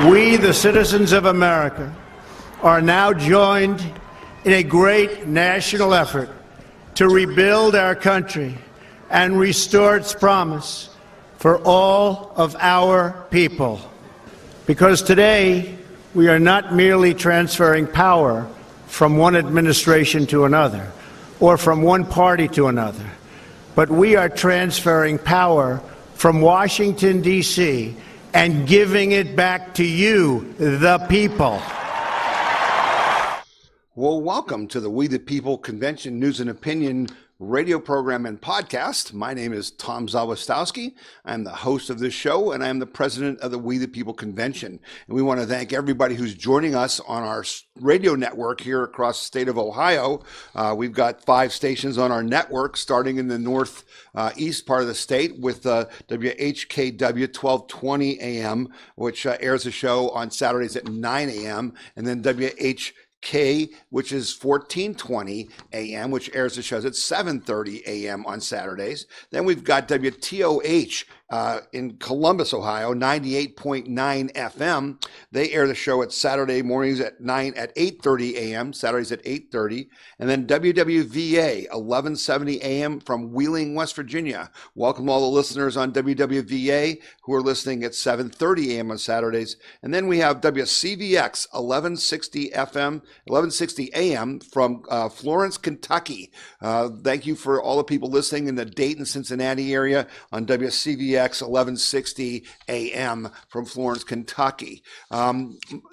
We, the citizens of America, are now joined in a great national effort to rebuild our country and restore its promise for all of our people. Because today, we are not merely transferring power from one administration to another or from one party to another, but we are transferring power from Washington, D.C., and giving it back to you, the people. Well, welcome to the We the People Convention News and Opinion radio program and podcast. My name is Tom Zawistowski. I'm the host of this show, and I'm the president of the We the People Convention. And we want to thank everybody who's joining us on our radio network here across the state of Ohio. We've got 5 stations on our network, starting in the northeast part of the state with WHKW 1220 AM, which airs a show on Saturdays at 9 a.m., and then WHK, which is 1420 AM, which airs the shows at 7:30 AM on Saturdays. Then we've got WTOH in Columbus, Ohio, 98.9 FM. They air the show at Saturday mornings at 8:30 AM, Saturdays at 8:30. And then WWVA, 1170 AM from Wheeling, West Virginia. Welcome all the listeners on WWVA who are listening at 7:30 AM on Saturdays. And then we have WCVX, 1160 FM, 1160 AM from Florence, Kentucky. Thank you for all the people listening in the Dayton, Cincinnati area on WCVX 1160 AM from Florence, Kentucky.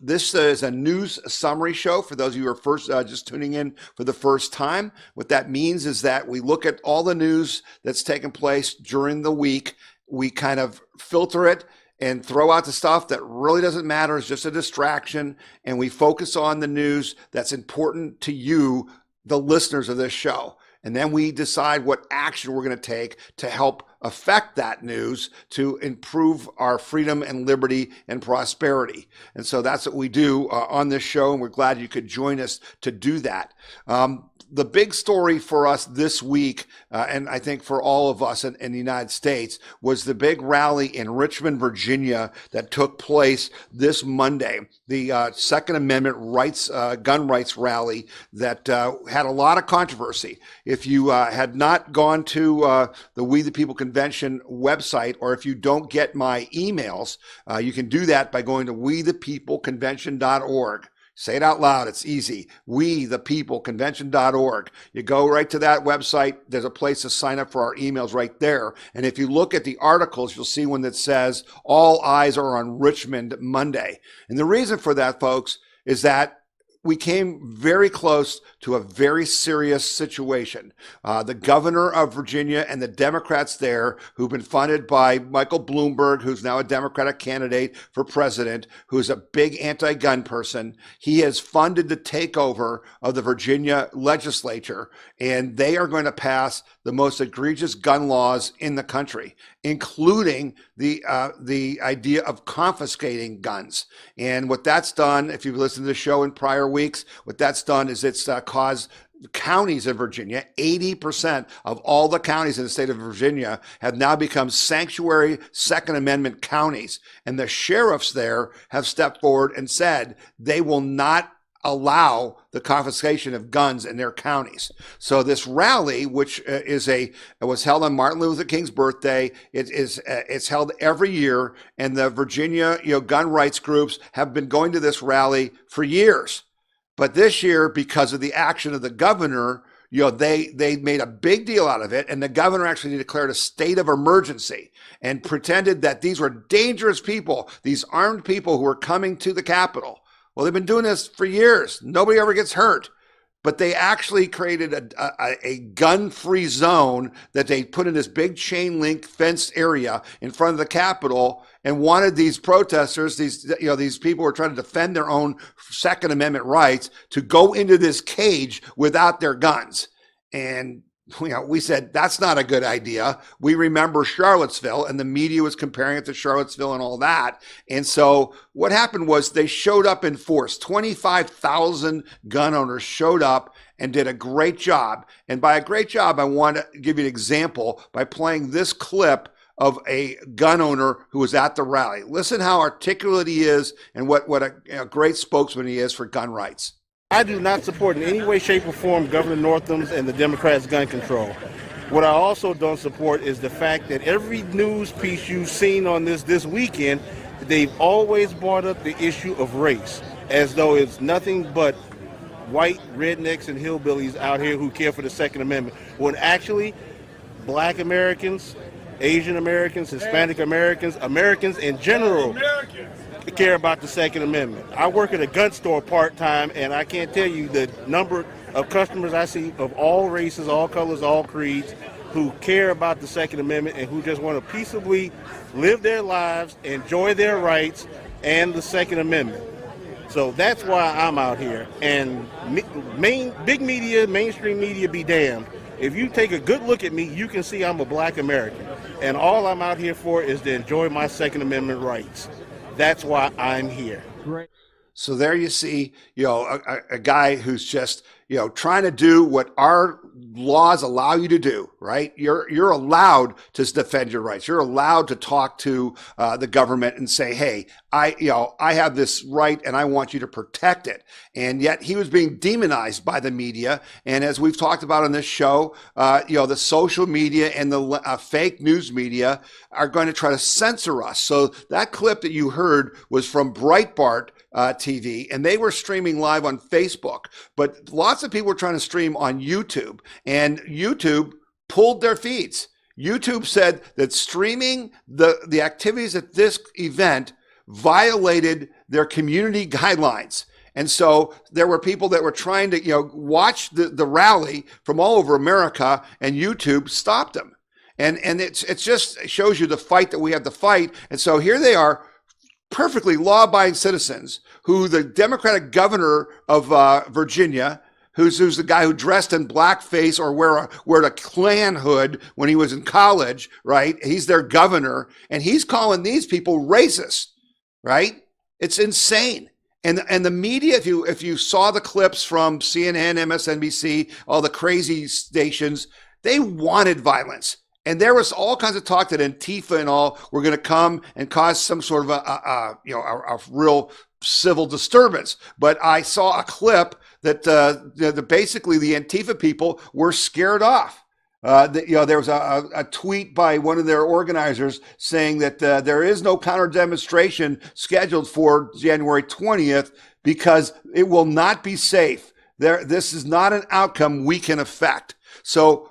This is a news summary show for those of you who are first just tuning in for the first time. What that means is that we look at all the news that's taken place during the week. We kind of filter it and throw out the stuff that really doesn't matter, is just a distraction, and we focus on the news that's important to you, the listeners of this show. And then we decide what action we're going to take to help affect that news to improve our freedom and liberty and prosperity. And so that's what we do on this show, and we're glad you could join us to do that. The big story for us this week, and I think for all of us in the United States, was the big rally in Richmond, Virginia that took place this Monday. The Second Amendment rights, gun rights rally that had a lot of controversy. If you had not gone to the We the People Convention website, or if you don't get my emails, you can do that by going to wethepeopleconvention.org. Say it out loud. It's easy. wethepeopleconvention.org. You go right to that website. There's a place to sign up for our emails right there. And if you look at the articles, you'll see one that says, "All eyes are on Richmond Monday." And the reason for that, folks, is that we came very close to a very serious situation. The governor of Virginia and the Democrats there, who've been funded by Michael Bloomberg, who's now a Democratic candidate for president, who's a big anti-gun person, he has funded the takeover of the Virginia legislature, and they are going to pass the most egregious gun laws in the country, including the idea of confiscating guns. And what that's done, if you've listened to the show in prior weeks, what that's done is it's caused counties in Virginia, 80% of all the counties in the state of Virginia have now become sanctuary Second Amendment counties. And the sheriffs there have stepped forward and said they will not allow the confiscation of guns in their counties. So this rally, which was held on Martin Luther King's birthday, it's held every year, and the Virginia gun rights groups have been going to this rally for years. But this year, because of the action of the governor, they made a big deal out of it, and the governor actually declared a state of emergency and pretended that these were dangerous people, these armed people who were coming to the Capitol. Well, they've been doing this for years. Nobody ever gets hurt. But they actually created a gun-free zone that they put in this big chain link fenced area in front of the Capitol, and wanted these protesters, these people who are trying to defend their own Second Amendment rights, to go into this cage without their guns. And we said, that's not a good idea. We remember Charlottesville, and the media was comparing it to Charlottesville and all that. And so what happened was they showed up in force. 25,000 gun owners showed up and did a great job. And by a great job, I want to give you an example by playing this clip of a gun owner who was at the rally. Listen how articulate he is and what a great spokesman he is for gun rights. I do not support in any way, shape, or form Governor Northam's and the Democrats' gun control. What I also don't support is the fact that every news piece you've seen on this weekend, they've always brought up the issue of race, as though it's nothing but white rednecks and hillbillies out here who care for the Second Amendment, when actually Black Americans, Asian Americans, Hispanic Americans, Americans in general care about the Second Amendment. I work at a gun store part-time, and I can't tell you the number of customers I see of all races, all colors, all creeds, who care about the Second Amendment and who just want to peaceably live their lives, enjoy their rights, and the Second Amendment. So that's why I'm out here. And big media, mainstream media be damned. If you take a good look at me, you can see I'm a Black American. And all I'm out here for is to enjoy my Second Amendment rights. That's why I'm here. Great. So there you see, a guy who's just, trying to do what our laws allow you to do, right? You're allowed to defend your rights. You're allowed to talk to the government and say, hey, I have this right and I want you to protect it. And yet he was being demonized by the media. And as we've talked about on this show, the social media and the fake news media are going to try to censor us. So that clip that you heard was from Breitbart TV, and they were streaming live on Facebook, but lots of people were trying to stream on YouTube, and YouTube pulled their feeds. YouTube said that streaming the activities at this event violated their community guidelines. And so there were people that were trying to, watch the rally from all over America, and YouTube stopped them. And it just shows you the fight that we have to fight. And so here they are, perfectly law-abiding citizens who the Democratic governor of Virginia, who's the guy who dressed in blackface or wear a Klan hood when he was in college, right? He's their governor, and he's calling these people racist, right? It's insane. And the media, if you saw the clips from CNN, MSNBC, all the crazy stations, they wanted violence. And there was all kinds of talk that Antifa and all were going to come and cause some sort of a real civil disturbance. But I saw a clip that basically the Antifa people were scared off. There was a tweet by one of their organizers saying that there is no counter demonstration scheduled for January 20th because it will not be safe. This is not an outcome we can affect. So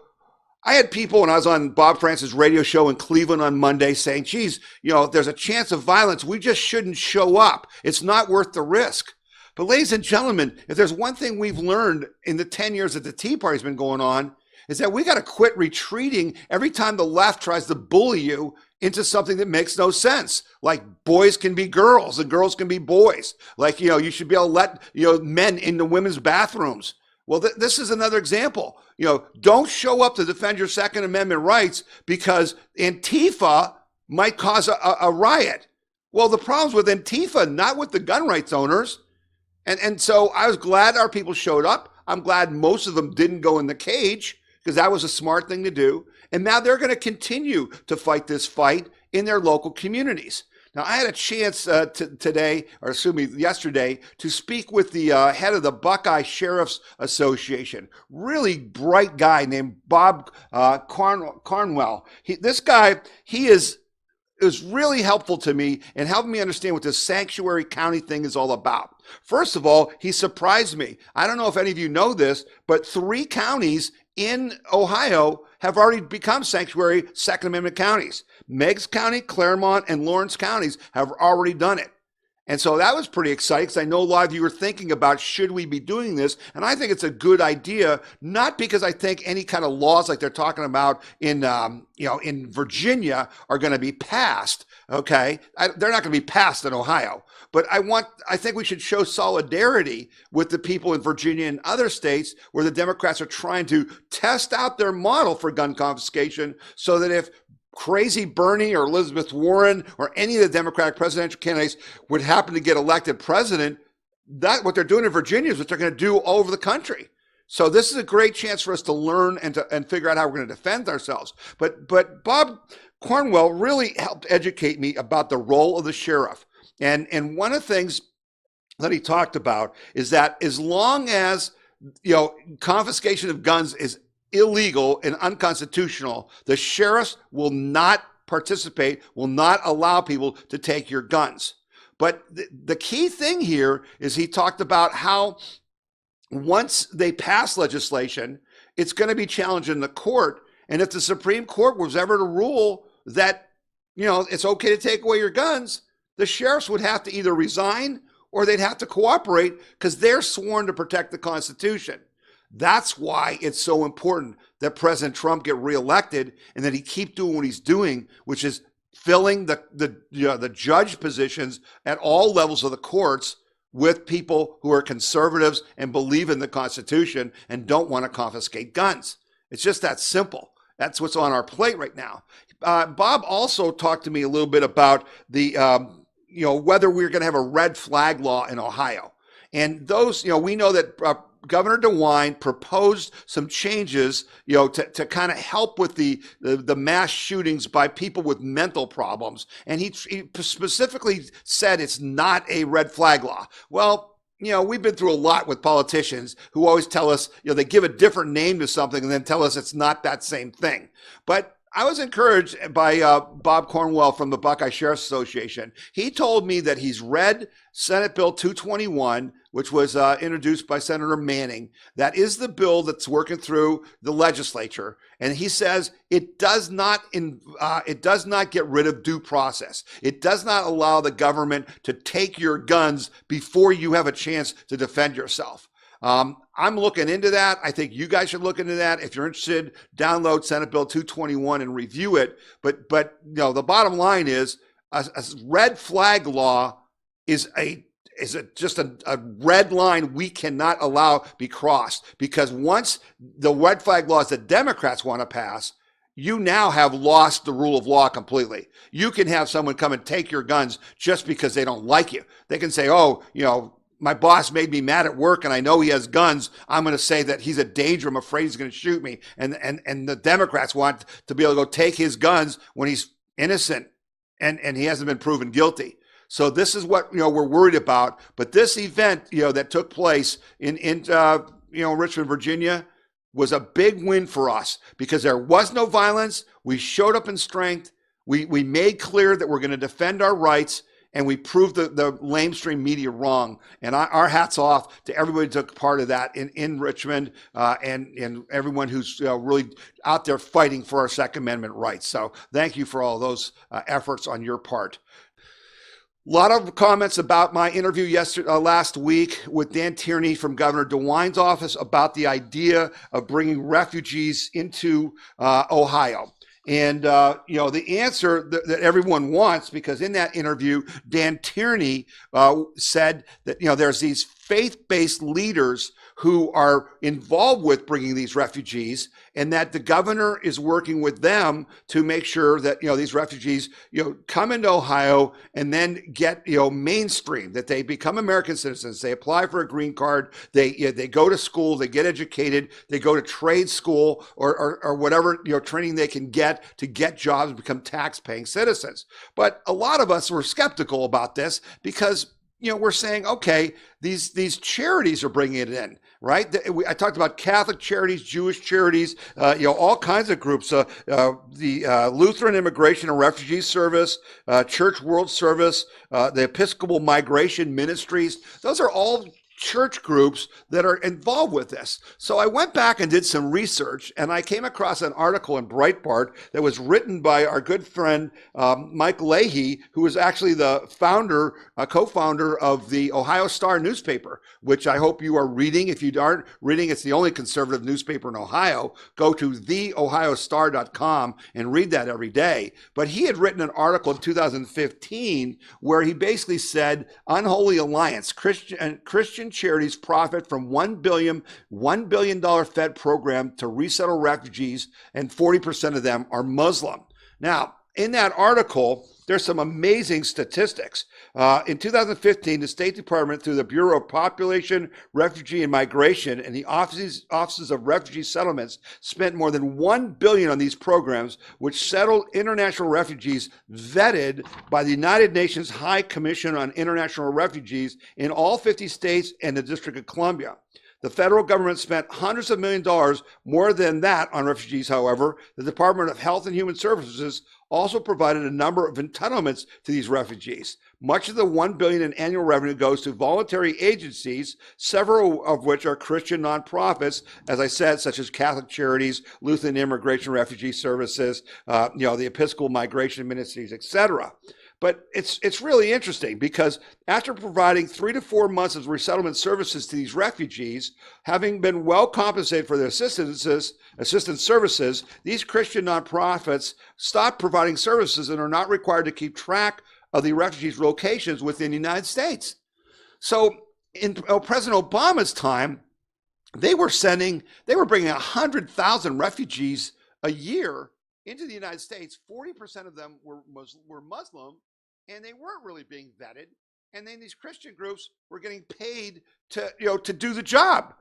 I had people when I was on Bob Francis' radio show in Cleveland on Monday saying, geez, there's a chance of violence. We just shouldn't show up. It's not worth the risk. But ladies and gentlemen, if there's one thing we've learned in the 10 years that the Tea Party's been going on, is that we got to quit retreating every time the left tries to bully you into something that makes no sense. Like boys can be girls and girls can be boys. Like, you should be able to let, men into women's bathrooms. Well, this is another example. Don't show up to defend your Second Amendment rights because Antifa might cause a riot. Well, the problem's with Antifa, not with the gun rights owners. And so I was glad our people showed up. I'm glad most of them didn't go in the cage because that was a smart thing to do. And now they're going to continue to fight this fight in their local communities. Now, I had a chance yesterday, to speak with the head of the Buckeye Sheriff's Association. Really bright guy named Bob Cornwell. This guy is really helpful to me and helped me understand what this sanctuary county thing is all about. First of all, he surprised me. I don't know if any of you know this, but 3 counties in Ohio have already become sanctuary Second Amendment counties. Meigs County, Claremont, and Lawrence counties have already done it. And so that was pretty exciting because I know a lot of you are thinking about, should we be doing this? And I think it's a good idea, not because I think any kind of laws like they're talking about in Virginia are going to be passed. Okay. They're not going to be passed in Ohio, but I think we should show solidarity with the people in Virginia and other states where the Democrats are trying to test out their model for gun confiscation so that if crazy Bernie or Elizabeth Warren or any of the Democratic presidential candidates would happen to get elected president, that what they're doing in Virginia is what they're going to do all over the country. So this is a great chance for us to learn and figure out how we're going to defend ourselves. But Bob Cornwell really helped educate me about the role of the sheriff. And one of the things that he talked about is that as long as, confiscation of guns is illegal and unconstitutional, the sheriffs will not participate, will not allow people to take your guns. But the key thing here is he talked about how once they pass legislation, it's going to be challenged in the court. And if the Supreme Court was ever to rule that, it's okay to take away your guns, the sheriffs would have to either resign or they'd have to cooperate because they're sworn to protect the Constitution. That's why it's so important that President Trump get reelected and that he keep doing what he's doing, which is filling the judge positions at all levels of the courts with people who are conservatives and believe in the Constitution and don't want to confiscate guns. It's just that simple. That's what's on our plate right now. Bob also talked to me a little bit about the whether we're going to have a red flag law in Ohio. And those, we know that Governor DeWine proposed some changes, to kind of help with the mass shootings by people with mental problems. And he specifically said it's not a red flag law. Well, we've been through a lot with politicians who always tell us, they give a different name to something and then tell us it's not that same thing. But I was encouraged by Bob Cornwell from the Buckeye Sheriff's Association. He told me that he's read Senate Bill 221, which was introduced by Senator Manning. That is the bill that's working through the legislature. And he says it does not get rid of due process. It does not allow the government to take your guns before you have a chance to defend yourself. I'm looking into that. I think you guys should look into that. If you're interested, download Senate Bill 221 and review it. But the bottom line is a red flag law is just a red line we cannot allow be crossed, because once the red flag laws that Democrats want to pass, you now have lost the rule of law completely. You can have someone come and take your guns just because they don't like you. They can say, my boss made me mad at work and I know he has guns. I'm going to say that he's a danger. I'm afraid he's going to shoot me. And the Democrats want to be able to go take his guns when he's innocent and he hasn't been proven guilty. So this is what, we're worried about. But this event, that took place in Richmond, Virginia, was a big win for us because there was no violence. We showed up in strength. We made clear that we're going to defend our rights. And we proved the lamestream media wrong. And our hats off to everybody who took part of that in Richmond and everyone who's really out there fighting for our Second Amendment rights. So thank you for all those efforts on your part. A lot of comments about my interview last week with Dan Tierney from Governor DeWine's office about the idea of bringing refugees into Ohio. And, the answer that everyone wants, because in that interview, Dan Tierney said that, there's these faith-based leaders who are involved with bringing these refugees, and that the governor is working with them to make sure that, these refugees, come into Ohio and then get, mainstream, that they become American citizens. They apply for a green card. They go to school, they get educated, they go to trade school or whatever, training they can get to get jobs and become tax-paying citizens. But a lot of us were skeptical about this because we're saying, okay, these charities are bringing it in, right? I talked about Catholic charities, Jewish charities, all kinds of groups. The Lutheran Immigration and Refugee Service, Church World Service, the Episcopal Migration Ministries. Those are all church groups that are involved with this. So I went back and did some research, and I came across an article in Breitbart that was written by our good friend Mike Leahy, who is actually the co-founder of the Ohio Star newspaper, which I hope you are reading. If you aren't reading, it's the only conservative newspaper in Ohio. Go to theohiostar.com and read that every day. But he had written an article in 2015 where he basically said, Unholy Alliance, Christian charities profit from $1 billion Fed program to resettle refugees, and 40% of them are Muslim. Now, in that article, there's some amazing statistics. In 2015, the State Department, through the Bureau of Population, Refugee, and Migration, and the offices of refugee settlements, spent more than $1 billion on these programs, which settled international refugees vetted by the United Nations High Commission on International Refugees in all 50 states and the District of Columbia. The federal government spent hundreds of millions of dollars more than that on refugees. However, the Department of Health and Human Services also provided a number of entitlements to these refugees. Much of the $1 billion in annual revenue goes to voluntary agencies, several of which are Christian nonprofits, as I said, such as Catholic Charities, Lutheran Immigration Refugee Services, the Episcopal Migration Ministries, etc. But it's really interesting because after providing 3 to 4 months of resettlement services to these refugees, having been well compensated for their assistance services, these Christian nonprofits stopped providing services and are not required to keep track of the refugees' locations within the United States. So in President Obama's time, they were bringing 100,000 refugees a year into the United States. 40% of them were Muslim, and they weren't really being vetted. And then these Christian groups were getting paid to do the job.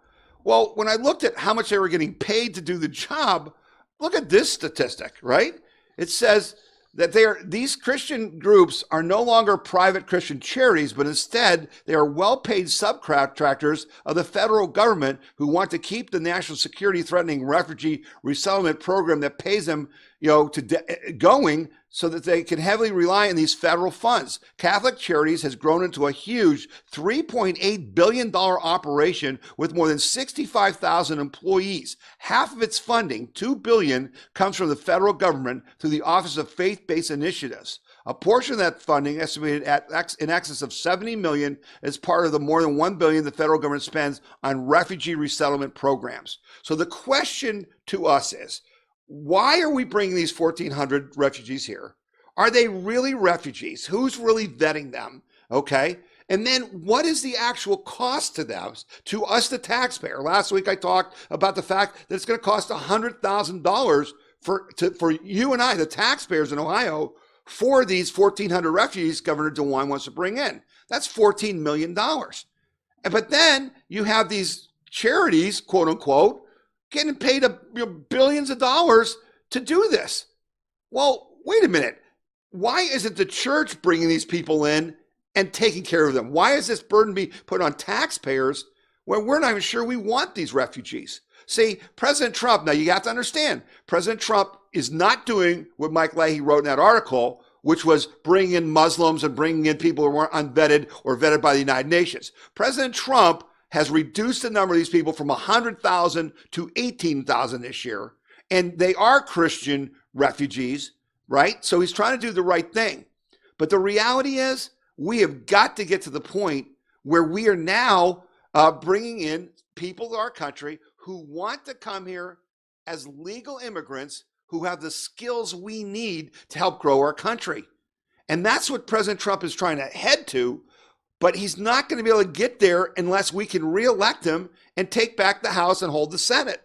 Well, when I looked at how much they were getting paid to do the job, look at this statistic, right? It says that these Christian groups are no longer private Christian charities, but instead they are well-paid subcontractors of the federal government who want to keep the national security threatening refugee resettlement program that pays them, going so that they can heavily rely on these federal funds. Catholic Charities has grown into a huge $3.8 billion operation with more than 65,000 employees. Half of its funding, $2 billion, comes from the federal government through the Office of Faith-Based Initiatives. A portion of that funding, estimated in excess of $70 million, is part of the more than $1 billion the federal government spends on refugee resettlement programs. So the question to us is, why are we bringing these 1,400 refugees here? Are they really refugees? Who's really vetting them? Okay. And then what is the actual cost to them, to us, the taxpayer? Last week I talked about the fact that it's going to cost $100,000 for you and I, the taxpayers in Ohio, for these 1,400 refugees Governor DeWine wants to bring in. That's $14 million. But then you have these charities, quote unquote, getting paid billions of dollars to do this. Well, wait a minute. Why isn't the church bringing these people in and taking care of them? Why is this burden being put on taxpayers when we're not even sure we want these refugees? See, President Trump, now you have to understand, President Trump is not doing what Mike Leahy wrote in that article, which was bringing in Muslims and bringing in people who weren't unvetted or vetted by the United Nations. President Trump has reduced the number of these people from 100,000 to 18,000 this year. And they are Christian refugees, right? So he's trying to do the right thing. But the reality is we have got to get to the point where we are now bringing in people to our country who want to come here as legal immigrants who have the skills we need to help grow our country. And that's what President Trump is trying to head to. But he's not going to be able to get there unless we can reelect him and take back the House and hold the Senate,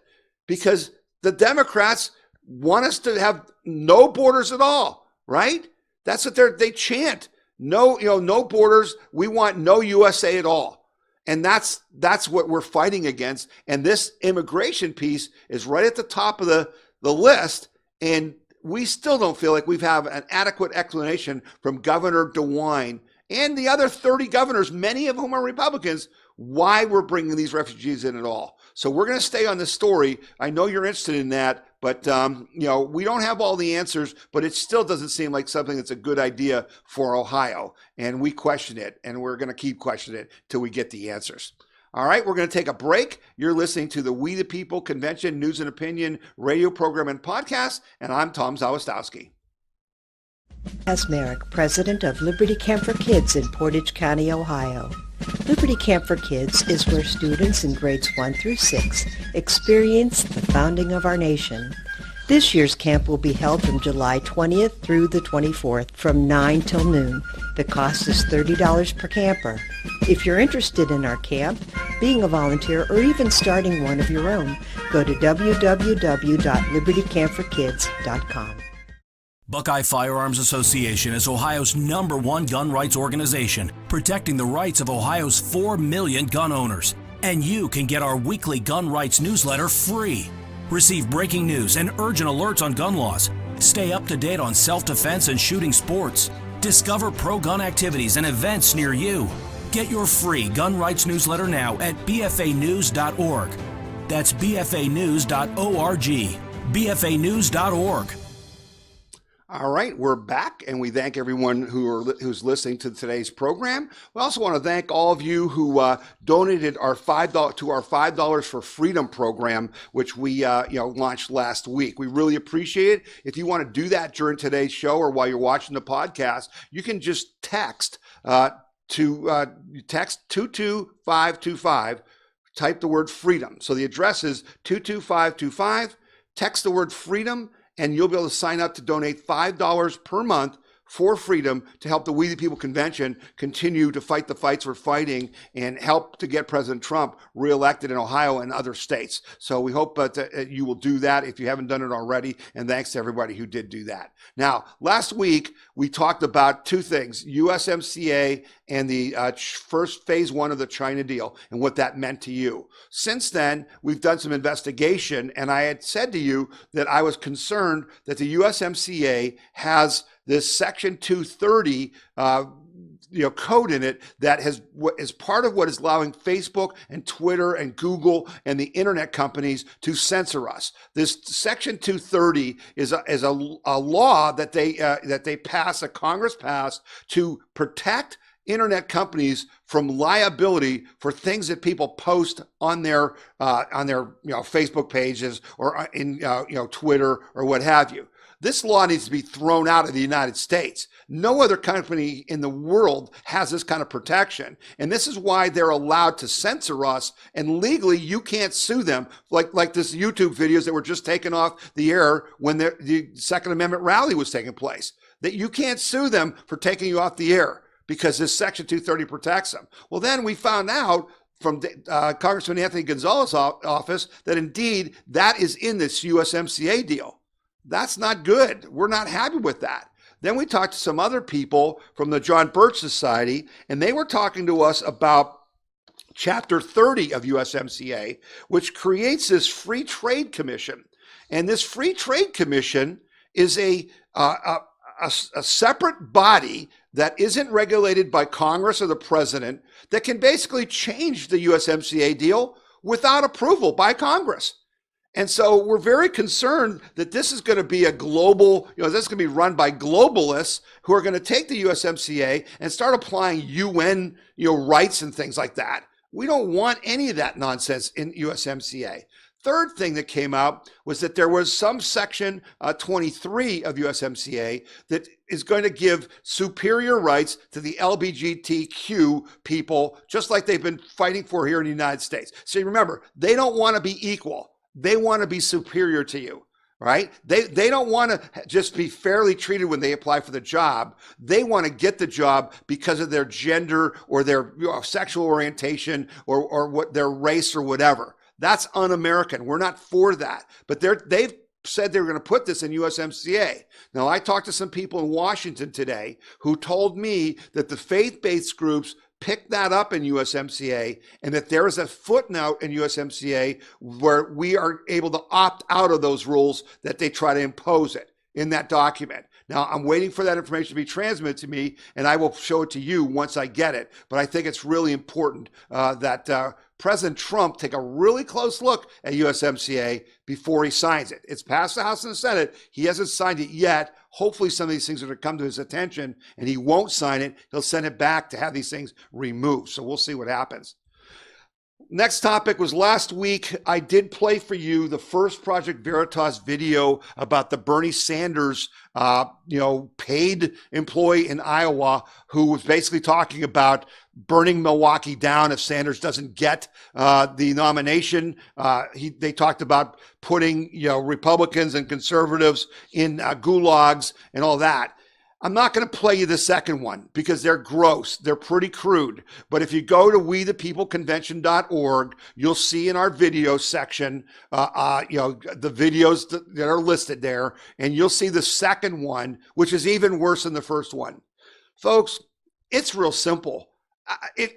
because the Democrats want us to have no borders at all, right? That's what they chant. No, no borders. We want no USA at all. And that's what we're fighting against. And this immigration piece is right at the top of the list. And we still don't feel like we have an adequate explanation from Governor DeWine and the other 30 governors, many of whom are Republicans, why we're bringing these refugees in at all. So we're going to stay on this story. I know you're interested in that, but we don't have all the answers, but it still doesn't seem like something that's a good idea for Ohio. And we question it, and we're going to keep questioning it till we get the answers. All right, we're going to take a break. You're listening to the We the People Convention News and Opinion radio program and podcast, and I'm Tom Zawistowski. As Merrick, president of Liberty Camp for Kids in Portage County, Ohio. Liberty Camp for Kids is where students in grades 1 through 6 experience the founding of our nation. This year's camp will be held from July 20th through the 24th from 9 till noon. The cost is $30 per camper. If you're interested in our camp, being a volunteer, or even starting one of your own, go to www.libertycampforkids.com. Buckeye Firearms Association is Ohio's #1 gun rights organization, protecting the rights of Ohio's 4 million gun owners. And you can get our weekly gun rights newsletter free. Receive breaking news and urgent alerts on gun laws. Stay up to date on self-defense and shooting sports. Discover pro-gun activities and events near you. Get your free gun rights newsletter now at bfanews.org. That's bfanews.org. bfanews.org. All right, we're back, and we thank everyone who's listening to today's program. We also want to thank all of you who donated our $5 for Freedom program, which we launched last week. We really appreciate it. If you want to do that during today's show or while you're watching the podcast, you can just text text 22525. Type the word freedom. So the address is 22525. Text the word freedom, and you'll be able to sign up to donate $5 per month for freedom to help the We the People Convention continue to fight the fights we're fighting and help to get President Trump reelected in Ohio and other states. So we hope that you will do that if you haven't done it already, and thanks to everybody who did do that. Now, last week, we talked about two things, USMCA and the first phase 1 of the China deal and what that meant to you. Since then, we've done some investigation, and I had said to you that I was concerned that the USMCA has this Section 230 code in it that is part of what is allowing Facebook and Twitter and Google and the internet companies to censor us. This Section 230 is a law that they pass, a Congress passed to protect internet companies from liability for things that people post on their Facebook pages or in Twitter or what have you. This law needs to be thrown out of the United States. No other company in the world has this kind of protection. And this is why they're allowed to censor us. And legally, you can't sue them like this YouTube videos that were just taken off the air when the Second Amendment rally was taking place. That you can't sue them for taking you off the air because this Section 230 protects them. Well, then we found out from Congressman Anthony Gonzalez's office that indeed that is in this USMCA deal. That's not good. We're not happy with that. Then we talked to some other people from the John Birch Society, and they were talking to us about Chapter 30 of USMCA, which creates this Free Trade Commission. And this Free Trade Commission is a separate body that isn't regulated by Congress or the president that can basically change the USMCA deal without approval by Congress. And so we're very concerned that this is going to be a global, this is going to be run by globalists who are going to take the USMCA and start applying UN, rights and things like that. We don't want any of that nonsense in USMCA. Third thing that came out was that there was some Section 23 of USMCA that is going to give superior rights to the LGBTQ people, just like they've been fighting for here in the United States. So remember, they don't want to be equal. They want to be superior to you, right? They don't want to just be fairly treated when they apply for the job. They want to get the job because of their gender or their sexual orientation or what their race or whatever. That's un-American. We're not for that. But they've said they were going to put this in USMCA. Now, I talked to some people in Washington today who told me that the faith-based groups picked that up in USMCA and that there is a footnote in USMCA where we are able to opt out of those rules that they try to impose it in that document. Now, I'm waiting for that information to be transmitted to me, and I will show it to you once I get it. But I think it's really important that President Trump take a really close look at USMCA before he signs it. It's passed the House and the Senate. He hasn't signed it yet. Hopefully some of these things are going to come to his attention and he won't sign it. He'll send it back to have these things removed. So we'll see what happens. Next topic was last week. I did play for you the first Project Veritas video about the Bernie Sanders, paid employee in Iowa who was basically talking about burning Milwaukee down if Sanders doesn't get the nomination. They talked about putting Republicans and conservatives in gulags and all that. I'm not going to play you the second one because they're gross. They're pretty crude. But if you go to wethepeopleconvention.org, you'll see in our video section, the videos that are listed there, and you'll see the second one, which is even worse than the first one. Folks, it's real simple.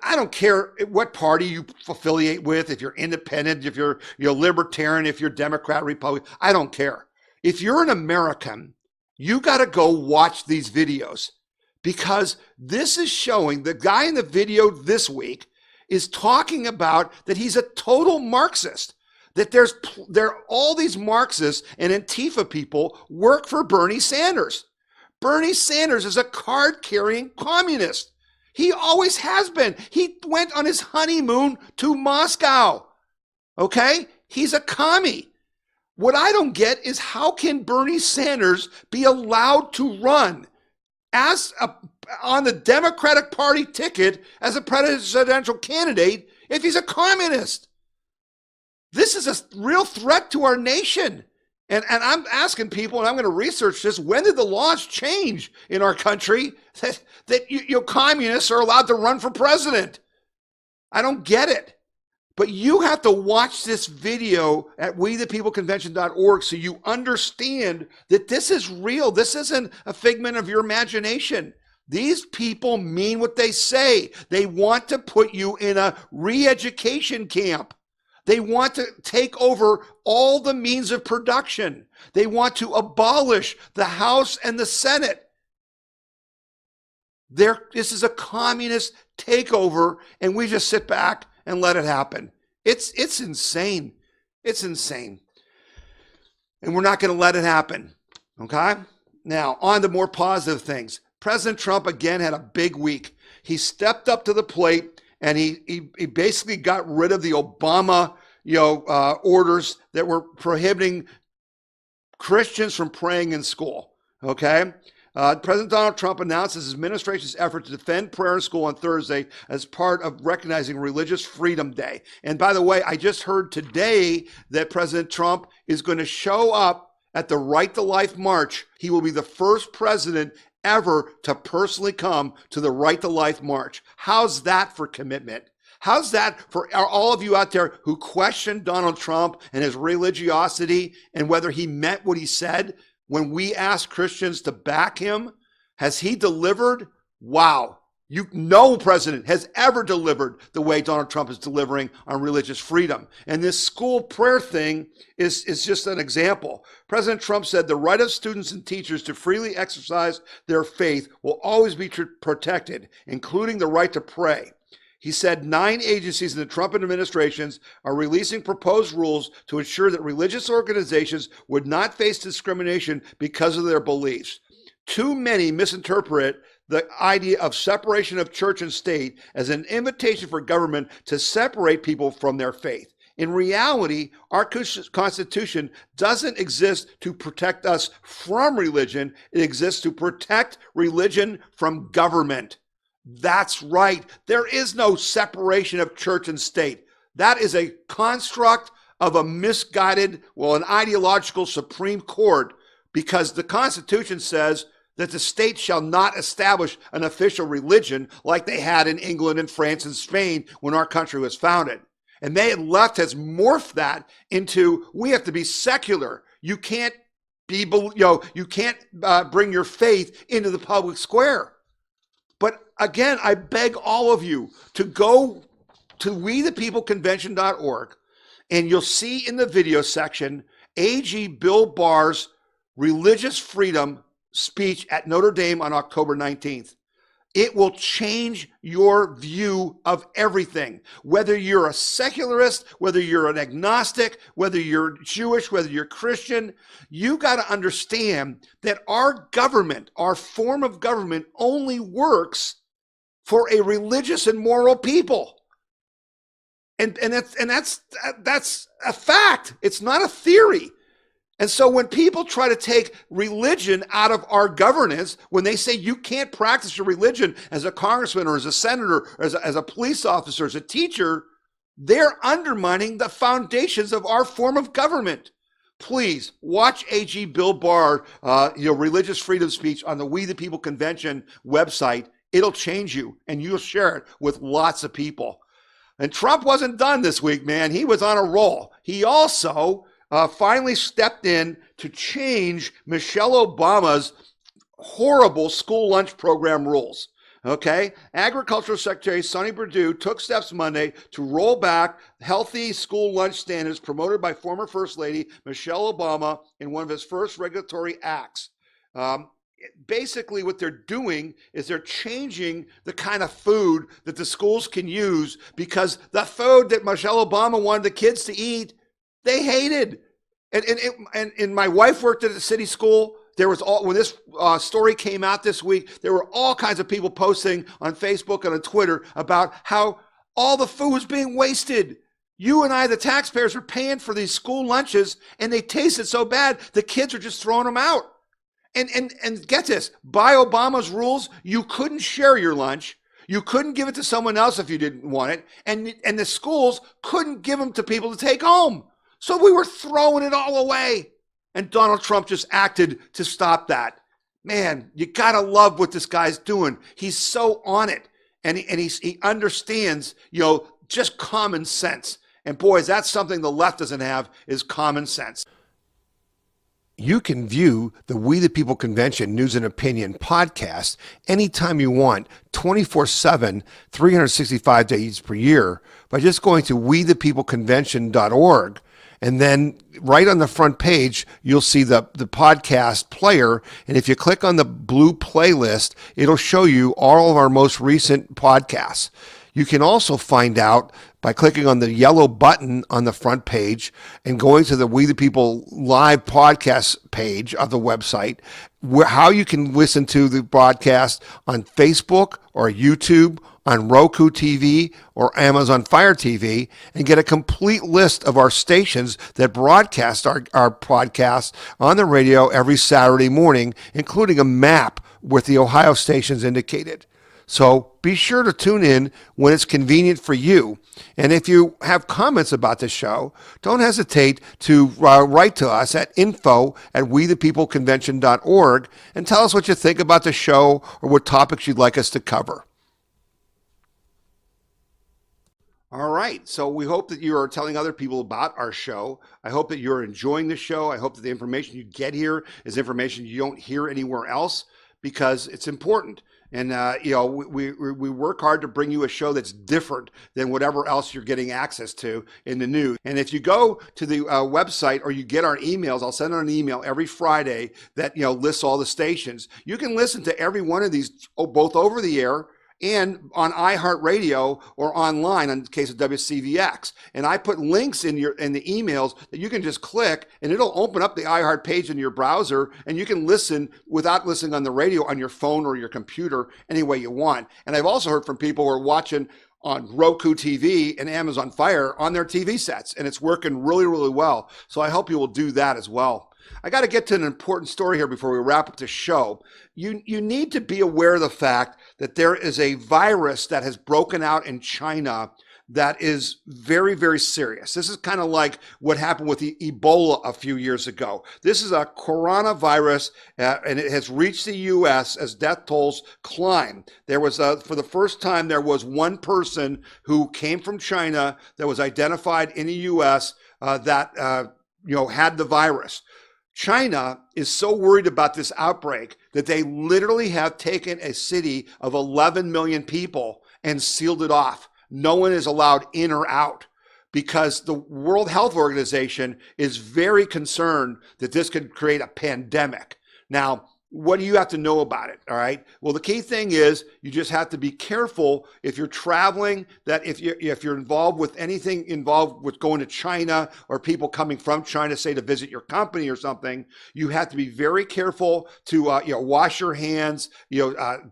I don't care what party you affiliate with, if you're independent, if you're libertarian, if you're Democrat, Republican, I don't care. If you're an American, you got to go watch these videos, because this is showing the guy in the video this week is talking about that he's a total Marxist, that there all these Marxists and Antifa people work for Bernie Sanders. Bernie Sanders is a card-carrying communist. He always has been. He went on his honeymoon to Moscow. Okay? He's a commie. What I don't get is how can Bernie Sanders be allowed to run on the Democratic Party ticket as a presidential candidate if he's a communist? This is a real threat to our nation. And I'm asking people, and I'm going to research this, when did the laws change in our country that communists are allowed to run for president? I don't get it. But you have to watch this video at wethepeopleconvention.org so you understand that this is real. This isn't a figment of your imagination. These people mean what they say. They want to put you in a re-education camp. They want to take over all the means of production. They want to abolish the House and the Senate. This is a communist takeover, and we just sit back and let it happen. It's insane. It's insane. And we're not going to let it happen. Okay? Now, on to more positive things. President Trump again had a big week. He stepped up to the plate, and he basically got rid of the Obama orders that were prohibiting Christians from praying in school. Okay? President Donald Trump announced his administration's effort to defend prayer in school on Thursday as part of recognizing Religious Freedom Day. And by the way, I just heard today that President Trump is going to show up at the Right to Life March. He will be the first president ever to personally come to the Right to Life March. How's that for commitment? How's that for all of you out there who question Donald Trump and his religiosity and whether he meant what he said? When we ask Christians to back him, has he delivered? Wow. No president has ever delivered the way Donald Trump is delivering on religious freedom. And this school prayer thing is just an example. President Trump said the right of students and teachers to freely exercise their faith will always be protected, including the right to pray. He said 9 agencies in the Trump administrations are releasing proposed rules to ensure that religious organizations would not face discrimination because of their beliefs. Too many misinterpret the idea of separation of church and state as an invitation for government to separate people from their faith. In reality, our Constitution doesn't exist to protect us from religion. It exists to protect religion from government. That's right. There is no separation of church and state. That is a construct of a misguided, an ideological Supreme Court, because the Constitution says that the state shall not establish an official religion like they had in England and France and Spain when our country was founded. And left has morphed that into, we have to be secular. You can't bring your faith into the public square. But again, I beg all of you to go to wethepeopleconvention.org, and you'll see in the video section AG Bill Barr's religious freedom speech at Notre Dame on October 19th. It will change your view of everything. Whether you're a secularist, whether you're an agnostic, whether you're Jewish, whether you're Christian, you got to understand that our government, our form of government, only works for a religious and moral people. And that's a fact. It's not a theory. And so when people try to take religion out of our governance, when they say you can't practice your religion as a congressman or as a senator, or as a police officer, as a teacher, they're undermining the foundations of our form of government. please watch AG Bill Barr, religious freedom speech on the We the People Convention website. It'll change you, and you'll share it with lots of people. And Trump wasn't done this week, man. He was on a roll. He also finally stepped in to change Michelle Obama's horrible school lunch program rules. Okay, Agricultural Secretary Sonny Perdue took steps Monday to roll back healthy school lunch standards promoted by former First Lady Michelle Obama in one of his first regulatory acts. Basically, what they're doing is they're changing the kind of food that the schools can use, because the food that Michelle Obama wanted the kids to eat, they hated. And my wife worked at a city school. There was when this story came out this week, there were all kinds of people posting on Facebook and on Twitter about how all the food was being wasted. You and I, the taxpayers, are paying for these school lunches, and they tasted so bad, the kids are just throwing them out. And get this, by Obama's rules, you couldn't share your lunch. You couldn't give it to someone else if you didn't want it. And the schools couldn't give them to people to take home. So we were throwing it all away. And Donald Trump just acted to stop that. Man, you got to love what this guy's doing. He's so on it. And he understands, just common sense. And boys, that's something the left doesn't have, is common sense. You can view the We the People Convention News and Opinion podcast anytime you want, 24/7, 365 days per year, by just going to wethepeopleconvention.org. And then right on the front page, you'll see the podcast player. And if you click on the blue playlist, it'll show you all of our most recent podcasts. You can also find out by clicking on the yellow button on the front page and going to the We the People live podcast page of the website, how you can listen to the broadcast on Facebook or YouTube, on Roku TV or Amazon Fire TV, and get a complete list of our stations that broadcast our podcasts on the radio every Saturday morning, including a map with the Ohio stations indicated. So be sure to tune in when it's convenient for you. And if you have comments about the show, don't hesitate to write to us at info@wethepeopleconvention.org and tell us what you think about the show or what topics you'd like us to cover. All right. So we hope that you are telling other people about our show. I hope that you're enjoying the show. I hope that the information you get here is information you don't hear anywhere else, because it's important. And, we work hard to bring you a show that's different than whatever else you're getting access to in the news. And if you go to the website, or you get our emails, I'll send out an email every Friday that, lists all the stations. You can listen to every one of these, both over the air and on iHeartRadio or online in the case of WCVX. And I put links in the emails that you can just click, and it'll open up the iHeart page in your browser, and you can listen without listening on the radio on your phone or your computer any way you want. And I've also heard from people who are watching on Roku TV and Amazon Fire on their TV sets, and it's working really, really well. So I hope you will do that as well. I got to get to an important story here before we wrap up the show. You need to be aware of the fact that there is a virus that has broken out in China that is very, very serious. This is kind of like what happened with Ebola a few years ago. This is a coronavirus, and it has reached the U.S. as death tolls climb. There was, for the first time, there was one person who came from China that was identified in the U.S. That had the virus. China is so worried about this outbreak that they literally have taken a city of 11 million people and sealed it off. No one is allowed in or out, because the World Health Organization is very concerned that this could create a pandemic. Now, what do you have to know about it? All right. Well, the key thing is you just have to be careful if you're traveling, that if you're involved with anything involved with going to China, or people coming from China, say to visit your company or something, you have to be very careful to wash your hands.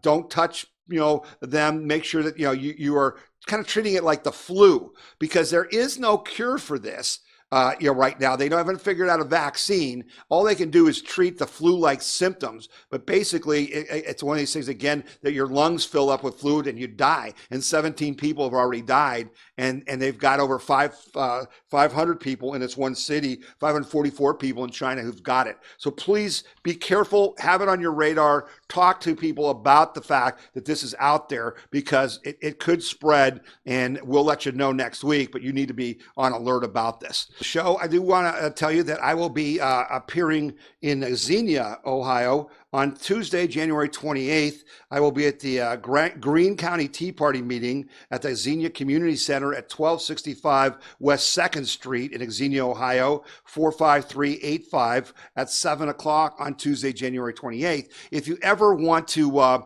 Don't touch them. Make sure that you are kind of treating it like the flu, because there is no cure for this. right now. They haven't figured out a vaccine. All they can do is treat the flu-like symptoms. But basically, it's one of these things, again, that your lungs fill up with fluid and you die. And 17 people have already died. And they've got over 500 people in this one city, 544 people in China who've got it. So please be careful, have it on your radar, talk to people about the fact that this is out there, because it could spread, and we'll let you know next week, but you need to be on alert about this. Show, I do want to tell you that I will be appearing in Xenia, Ohio on Tuesday, January 28th. I will be at the Greene County Tea Party meeting at the Xenia Community Center at 1265 West 2nd Street in Xenia, Ohio, 45385 at 7 o'clock on Tuesday, January 28th. If you ever want to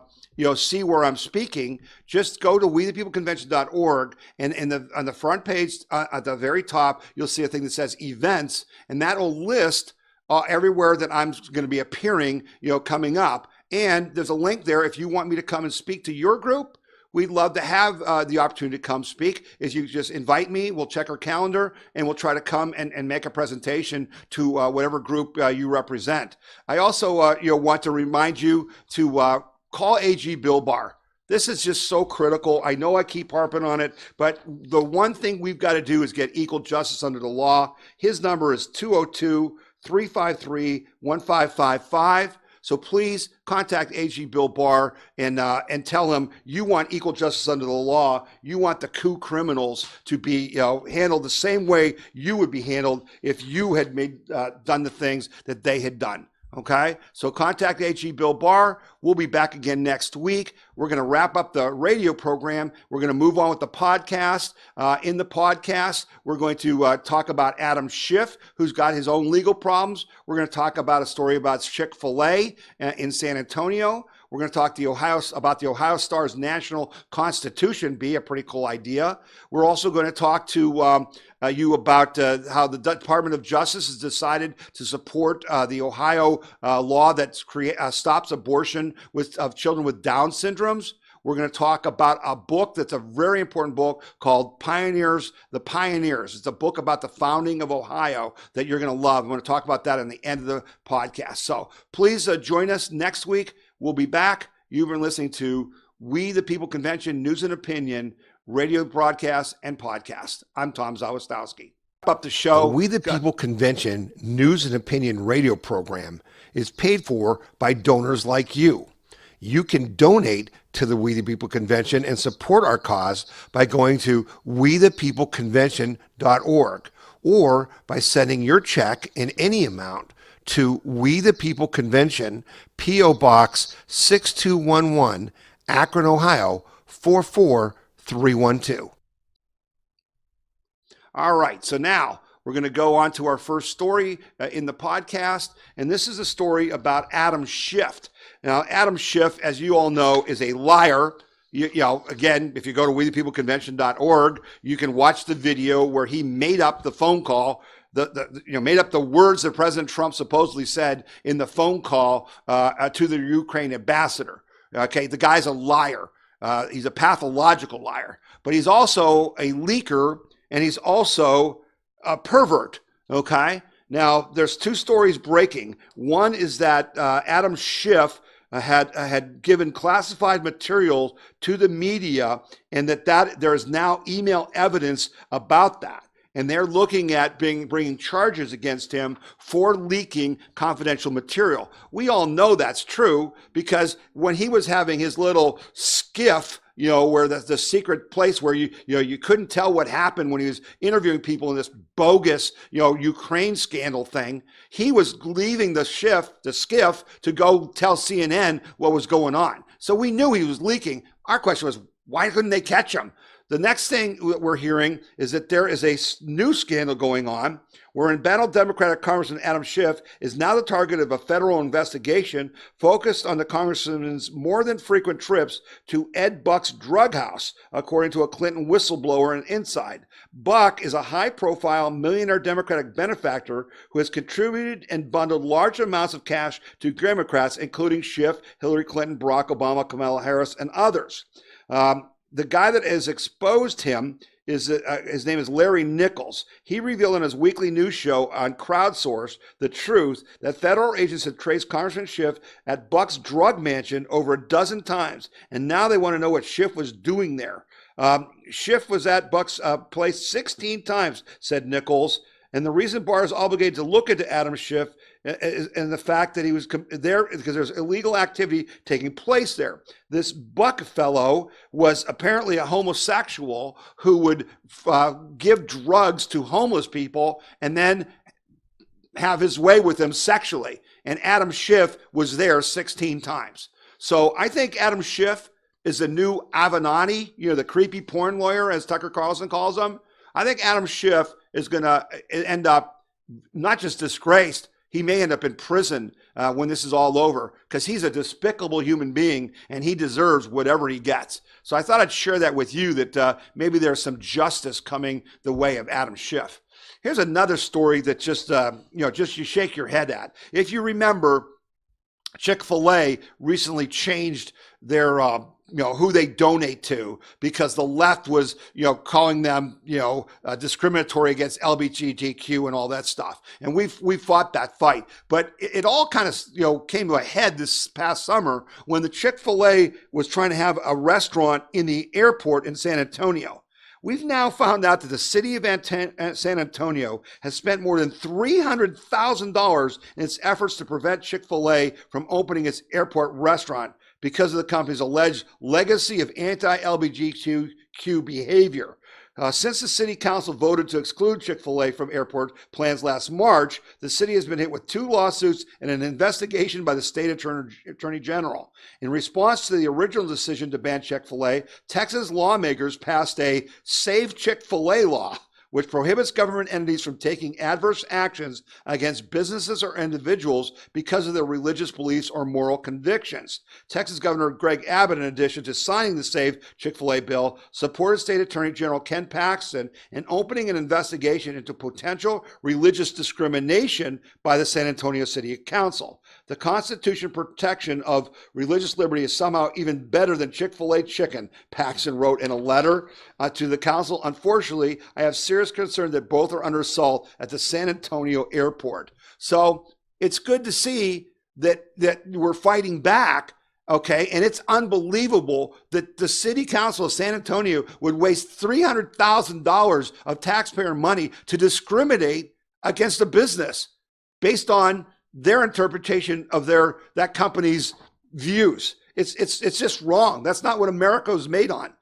see where I'm speaking, just go to wethepeopleconvention.org, and on the front page at the very top, you'll see a thing that says events, and that will list everywhere that I'm going to be appearing, coming up. And there's a link there if you want me to come and speak to your group. We'd love to have the opportunity to come speak. Is you just invite me, we'll check our calendar, and we'll try to come and make a presentation to whatever group you represent. I also want to remind you to call AG Bill Barr. This is just so critical. I know I keep harping on it, but the one thing we've got to do is get equal justice under the law. His number is 202-353-1555. So please contact AG Bill Barr and tell him you want equal justice under the law. You want the coup criminals to be handled the same way you would be handled if you had done the things that they had done. Okay, so contact AG Bill Barr. We'll be back again next week. We're going to wrap up the radio program. We're going to move on with the podcast. In the podcast, we're going to talk about Adam Schiff, who's got his own legal problems. We're going to talk about a story about Chick-Fil-A in San Antonio. We're going to talk about the Ohio Star's National Constitution, be a pretty cool idea. We're also going to talk to you about how the Department of Justice has decided to support the Ohio law that stops abortion of children with Down syndromes. We're going to talk about a book that's a very important book called The Pioneers. It's a book about the founding of Ohio that you're going to love. I'm going to talk about that in the end of the podcast. So please join us next week. We'll be back. You've been listening to We the People Convention News and Opinion radio broadcast and podcast. I'm Tom Zawistowski. Up the show. The We the People Convention News and Opinion radio program is paid for by donors like you. You can donate to the We the People Convention and support our cause by going to wethepeopleconvention.org or by sending your check in any amount to We the People Convention, P.O. Box 6211, Akron, Ohio, 44312. All right, so now we're going to go on to our first story in the podcast, and this is a story about Adam Schiff. Now, Adam Schiff, as you all know, is a liar. Again, if you go to wethepeopleconvention.org, you can watch the video where he made up the phone call, made up the words that President Trump supposedly said in the phone call to the Ukraine ambassador. Okay, the guy's a liar. He's a pathological liar, but he's also a leaker, and he's also a pervert. Okay, now there's two stories breaking. One is that Adam Schiff had given classified materials to the media, and that there is now email evidence about that. And they're looking at bringing charges against him for leaking confidential material. We all know that's true, because when he was having his little Schiff, where the secret place where you couldn't tell what happened when he was interviewing people in this bogus, Ukraine scandal thing, he was leaving the Schiff to go tell CNN what was going on. So we knew he was leaking. Our question was, why couldn't they catch him? The next thing we're hearing is that there is a new scandal going on where embattled Democratic Congressman Adam Schiff is now the target of a federal investigation focused on the congressman's more than frequent trips to Ed Buck's drug house, according to a Clinton whistleblower and Inside. Buck is a high-profile millionaire Democratic benefactor who has contributed and bundled large amounts of cash to Democrats, including Schiff, Hillary Clinton, Barack Obama, Kamala Harris, and others. The guy that has exposed him is his name is Larry Nichols. He revealed on his weekly news show on Crowdsource The Truth that federal agents had traced Congressman Schiff at Buck's drug mansion over a dozen times, and now they want to know what Schiff was doing there. Schiff was at Buck's place 16 times, said Nichols. And the reason Barr is obligated to look into Adam Schiff and the fact that he was there because there's illegal activity taking place there. This Buck fellow was apparently a homosexual who would give drugs to homeless people and then have his way with them sexually. And Adam Schiff was there 16 times. So I think Adam Schiff is the new Avenatti, the creepy porn lawyer, as Tucker Carlson calls him. I think Adam Schiff is going to end up not just disgraced, he may end up in prison when this is all over because he's a despicable human being and he deserves whatever he gets. So I thought I'd share that with you that maybe there's some justice coming the way of Adam Schiff. Here's another story that just you shake your head at. If you remember, Chick-Fil-A recently changed their who they donate to because the left was, calling them, discriminatory against LGBTQ and all that stuff. And we fought that fight. But it all kind of, came to a head this past summer when the Chick-fil-A was trying to have a restaurant in the airport in San Antonio. We've now found out that the city of San Antonio has spent more than $300,000 in its efforts to prevent Chick-fil-A from opening its airport restaurant because of the company's alleged legacy of anti-LGBTQ behavior. Since the city council voted to exclude Chick-fil-A from airport plans last March, the city has been hit with 2 lawsuits and an investigation by the state attorney general. In response to the original decision to ban Chick-fil-A, Texas lawmakers passed a Save Chick-fil-A law, which prohibits government entities from taking adverse actions against businesses or individuals because of their religious beliefs or moral convictions. Texas Governor Greg Abbott, in addition to signing the Save Chick-fil-A bill, supported State Attorney General Ken Paxton in opening an investigation into potential religious discrimination by the San Antonio City Council. The Constitution protection of religious liberty is somehow even better than Chick-fil-A chicken, Paxton wrote in a letter to the council. Unfortunately, I have serious concern that both are under assault at the San Antonio airport. So it's good to see that we're fighting back, okay? And it's unbelievable that the city council of San Antonio would waste $300,000 of taxpayer money to discriminate against a business based on their interpretation of that company's views. It's just wrong. That's not what America was made on.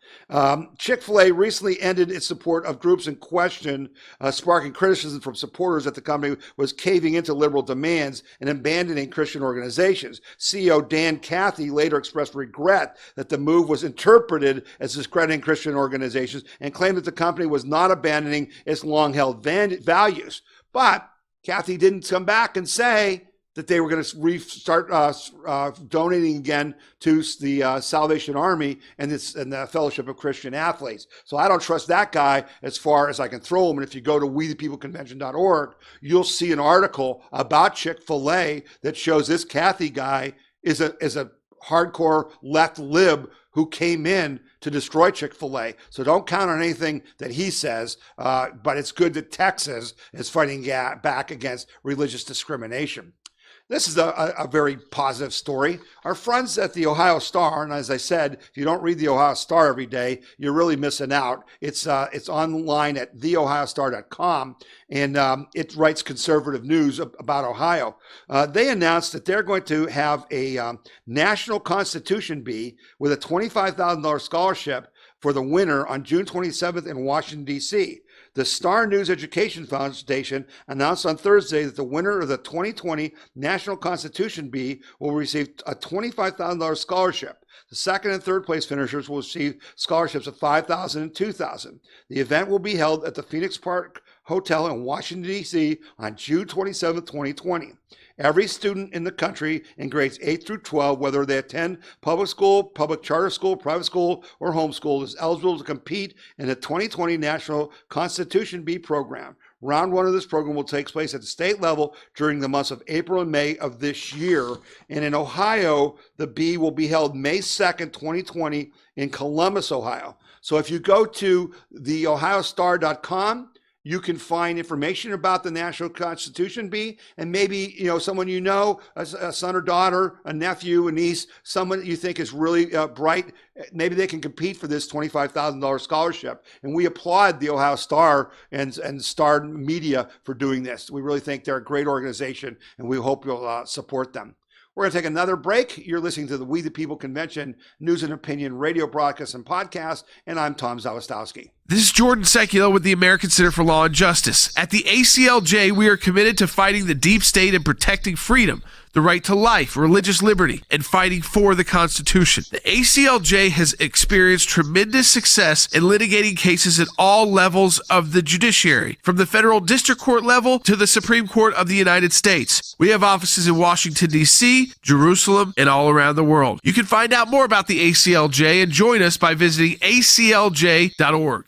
Chick-fil-A recently ended its support of groups in question, sparking criticism from supporters that the company was caving into liberal demands and abandoning Christian organizations. CEO Dan Cathy later expressed regret that the move was interpreted as discrediting Christian organizations and claimed that the company was not abandoning its long-held values. But Cathy didn't come back and say that they were going to restart donating again to the Salvation Army and the Fellowship of Christian Athletes. So I don't trust that guy as far as I can throw him. And if you go to wethepeopleconvention.org, you'll see an article about Chick-fil-A that shows this Cathy guy is a hardcore left lib who came in to destroy Chick-fil-A. So don't count on anything that he says, but it's good that Texas is fighting back against religious discrimination. This is a very positive story. Our friends at the Ohio Star, and as I said, if you don't read the Ohio Star every day, you're really missing out. It's online at theohiostar.com, and it writes conservative news about Ohio. They announced that they're going to have a National Constitution Bee with a $25,000 scholarship for the winner on June 27th in Washington, D.C. The Star News Education Foundation announced on Thursday that the winner of the 2020 National Constitution Bee will receive a $25,000 scholarship. The second and third place finishers will receive scholarships of $5,000 and $2,000. The event will be held at the Phoenix Park Hotel in Washington, D.C. on June 27, 2020. Every student in the country in grades 8 through 12, whether they attend public school, public charter school, private school, or homeschool, is eligible to compete in the 2020 National Constitution Bee program. Round one of this program will take place at the state level during the months of April and May of this year. And in Ohio, the B will be held May 2nd, 2020 in Columbus, Ohio. So if you go to theohiostar.com, you can find information about the National Constitution Bee, and maybe, someone a son or daughter, a nephew, a niece, someone you think is really bright, maybe they can compete for this $25,000 scholarship. And we applaud the Ohio Star and Star Media for doing this. We really think they're a great organization, and we hope you'll support them. We're going to take another break. You're listening to the We the People Convention News and Opinion radio broadcast and podcast, and I'm Tom Zawistowski. This is Jordan Sekulow with the American Center for Law and Justice. At the ACLJ, we are committed to fighting the deep state and protecting freedom, the right to life, religious liberty, and fighting for the Constitution. The ACLJ has experienced tremendous success in litigating cases at all levels of the judiciary, from the federal district court level to the Supreme Court of the United States. We have offices in Washington, D.C., Jerusalem, and all around the world. You can find out more about the ACLJ and join us by visiting aclj.org.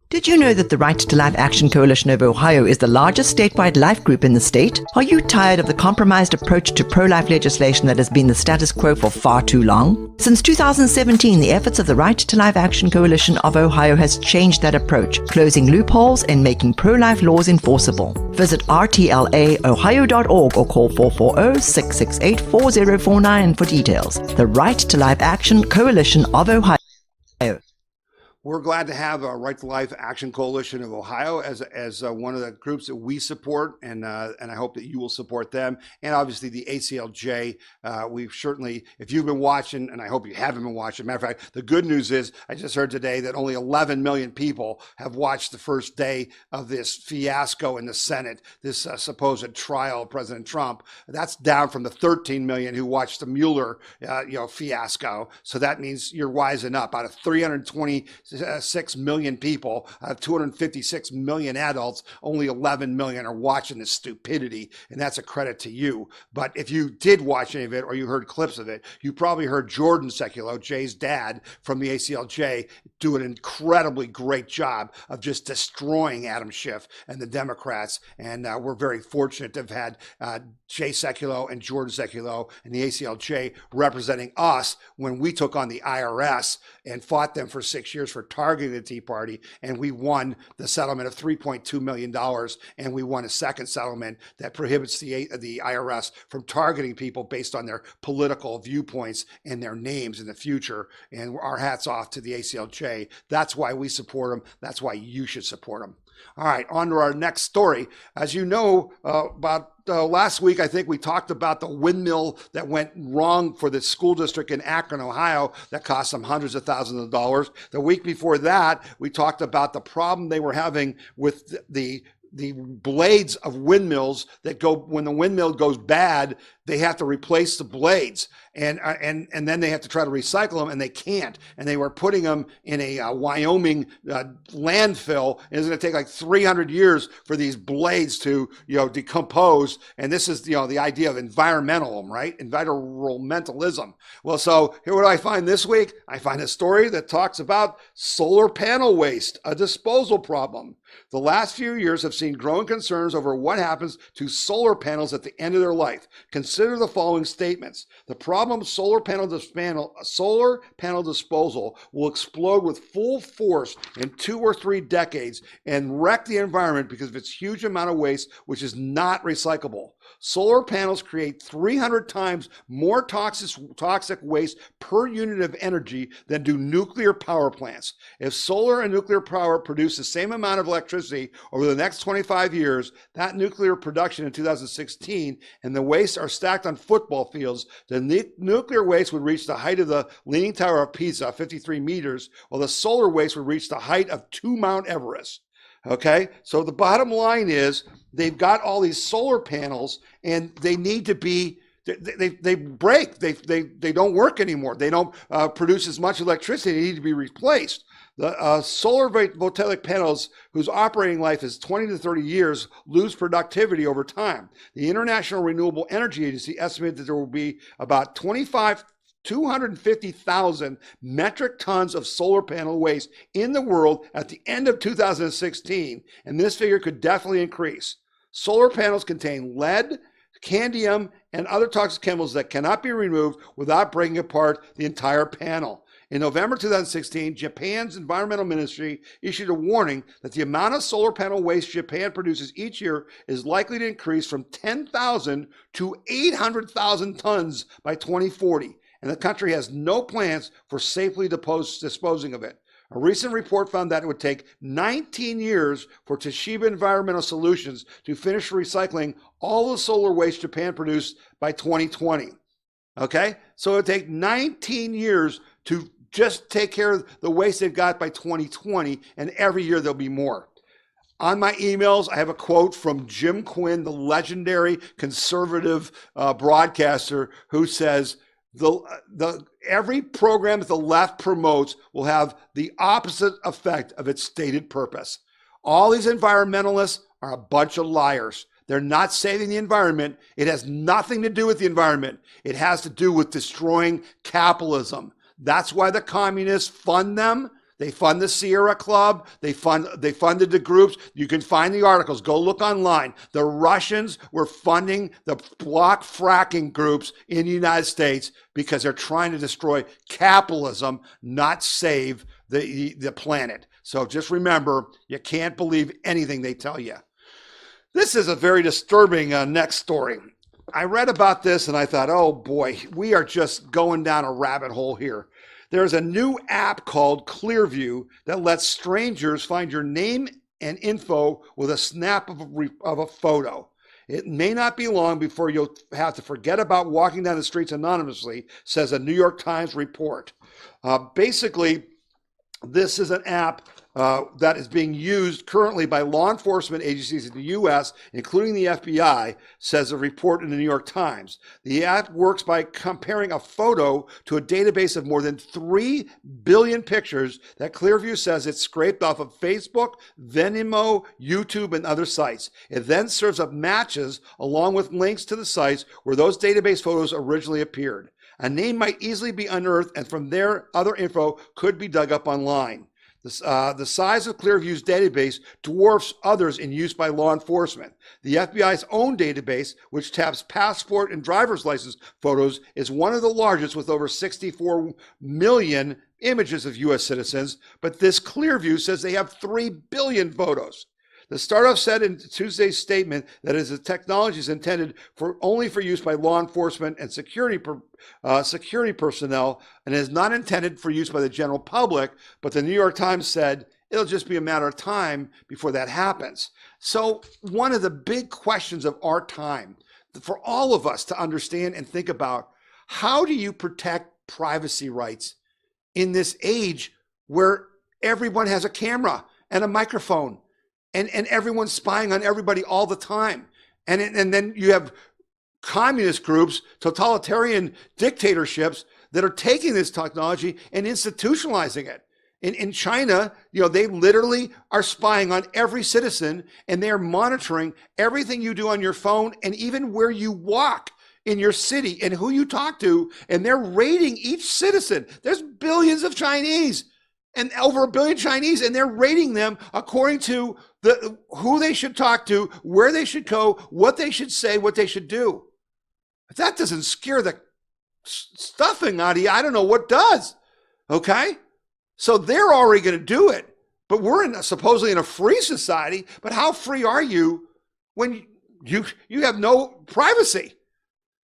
Did you know that the Right to Life Action Coalition of Ohio is the largest statewide life group in the state? Are you tired of the compromised approach to pro-life legislation that has been the status quo for far too long? Since 2017, the efforts of the Right to Life Action Coalition of Ohio has changed that approach, closing loopholes and making pro-life laws enforceable. Visit rtlaohio.org or call 440-668-4049 for details. The Right to Life Action Coalition of Ohio. We're glad to have a Right to Life Action Coalition of Ohio as one of the groups that we support, and I hope that you will support them. And obviously the ACLJ, we've certainly, if you've been watching, and I hope you haven't been watching, matter of fact, the good news is I just heard today that only 11 million people have watched the first day of this fiasco in the Senate, this supposed trial of President Trump. That's down from the 13 million who watched the Mueller fiasco. So that means you're wising up. Out of 326 million people, 256 million adults, only 11 million are watching this stupidity, and that's a credit to you. But if you did watch any of it or you heard clips of it, you probably heard Jordan Sekulow, Jay's dad from the ACLJ, do an incredibly great job of just destroying Adam Schiff and the Democrats. And we're very fortunate to have had Jay Sekulow and Jordan Sekulow and the ACLJ representing us when we took on the IRS and fought them for 6 years for targeting the Tea Party, and we won the settlement of $3.2 million, and we won a second settlement that prohibits the IRS from targeting people based on their political viewpoints and their names in the future. And our hats off to the ACLJ. That's why we support them. That's why you should support them. All right, on to our next story. As you know, about last week, I think we talked about the windmill that went wrong for the school district in Akron, Ohio, that cost them hundreds of thousands of dollars. The week before that, we talked about the problem they were having with the blades of windmills that go, when the windmill goes bad, they have to replace the blades, and then they have to try to recycle them, and they can't. And they were putting them in a Wyoming landfill, and it's going to take like 300 years for these blades to decompose. And this is the idea of environmentalism, right? Environmentalism. Well, so here, what do I find this week? I find a story that talks about solar panel waste, a disposal problem. The last few years have seen growing concerns over what happens to solar panels at the end of their life. Consider the following statements. The problem of solar panel disposal will explode with full force in 2 or 3 decades and wreck the environment because of its huge amount of waste, which is not recyclable. Solar panels create 300 times more toxic waste per unit of energy than do nuclear power plants. If solar and nuclear power produce the same amount of electricity over the next 25 years, that nuclear production in 2016 and the waste are stacked on football fields, the nuclear waste would reach the height of the Leaning Tower of Pisa, 53 meters, while the solar waste would reach the height of 2 Mount Everest. Okay, so the bottom line is they've got all these solar panels and they need to be, they break, they don't work anymore. They don't produce as much electricity. They need to be replaced. The solar voltaic panels whose operating life is 20 to 30 years lose productivity over time. The International Renewable Energy Agency estimated that there will be about 25 250,000 metric tons of solar panel waste in the world at the end of 2016, and this figure could definitely increase. Solar panels contain lead, cadmium, and other toxic chemicals that cannot be removed without breaking apart the entire panel. In November 2016, Japan's environmental ministry issued a warning that the amount of solar panel waste Japan produces each year is likely to increase from 10,000 to 800,000 tons by 2040, and the country has no plans for safely disposing of it. A recent report found that it would take 19 years for Toshiba Environmental Solutions to finish recycling all the solar waste Japan produced by 2020. Okay? So it would take 19 years to just take care of the waste they've got by 2020, and every year there'll be more. On my emails, I have a quote from Jim Quinn, the legendary conservative broadcaster, who says, every program that the left promotes will have the opposite effect of its stated purpose. All these environmentalists are a bunch of liars. They're not saving the environment. It has nothing to do with the environment. It has to do with destroying capitalism. That's why the communists fund them. They fund the Sierra Club. They funded the groups. You can find the articles. Go look online. The Russians were funding the block fracking groups in the United States because they're trying to destroy capitalism, not save the planet. So just remember, you can't believe anything they tell you. This is a very disturbing next story. I read about this and I thought, oh boy, we are just going down a rabbit hole here. There's a new app called Clearview that lets strangers find your name and info with a snap of a photo. It may not be long before you'll have to forget about walking down the streets anonymously, says a New York Times report. Basically, this is an app that is being used currently by law enforcement agencies in the U.S., including the FBI, says a report in the New York Times. The app works by comparing a photo to a database of more than 3 billion pictures that Clearview says it scraped off of Facebook, Venmo, YouTube, and other sites. It then serves up matches along with links to the sites where those database photos originally appeared. A name might easily be unearthed, and from there, other info could be dug up online. The size of Clearview's database dwarfs others in use by law enforcement. The FBI's own database, which taps passport and driver's license photos, is one of the largest with over 64 million images of U.S. citizens, but this Clearview says they have 3 billion photos. The startup said in Tuesday's statement that the technology is intended only for use by law enforcement and security personnel and is not intended for use by the general public, but the New York Times said it'll just be a matter of time before that happens. So one of the big questions of our time for all of us to understand and think about, how do you protect privacy rights in this age where everyone has a camera and a microphone? And everyone's spying on everybody all the time. And then you have communist groups, totalitarian dictatorships that are taking this technology and institutionalizing it. In China, they literally are spying on every citizen, and they're monitoring everything you do on your phone and even where you walk in your city and who you talk to, and they're rating each citizen. There's billions of Chinese and over 1 billion Chinese, and they're rating them according to who they should talk to, where they should go, what they should say, what they should do. If that doesn't scare the stuffing out of you, I don't know what does, okay? So they're already going to do it, but we're supposedly in a free society, but how free are you when you have no privacy?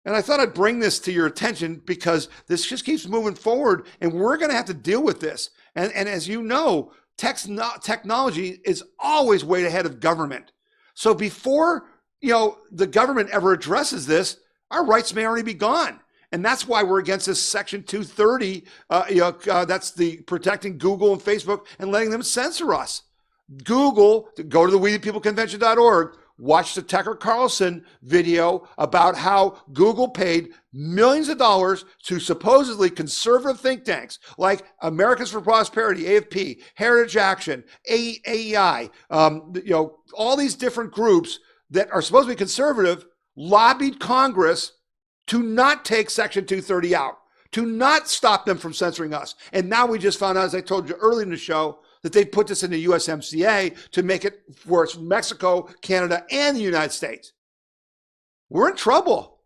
And I thought I'd bring this to your attention because this just keeps moving forward, and we're going to have to deal with this. And as you know, technology is always way ahead of government. So before the government ever addresses this, our rights may already be gone. And that's why we're against this Section 230. That's the protecting Google and Facebook and letting them censor us. Google, go to the WeThePeopleConvention.org. Watch the Tucker Carlson video about how Google paid millions of dollars to supposedly conservative think tanks like Americans for Prosperity, AFP, Heritage Action, AEI, all these different groups that are supposed to be conservative, lobbied Congress to not take Section 230 out, to not stop them from censoring us. And now we just found out, as I told you earlier in the show, that they put this in the USMCA to make it for Mexico, Canada, and the United States. We're in trouble.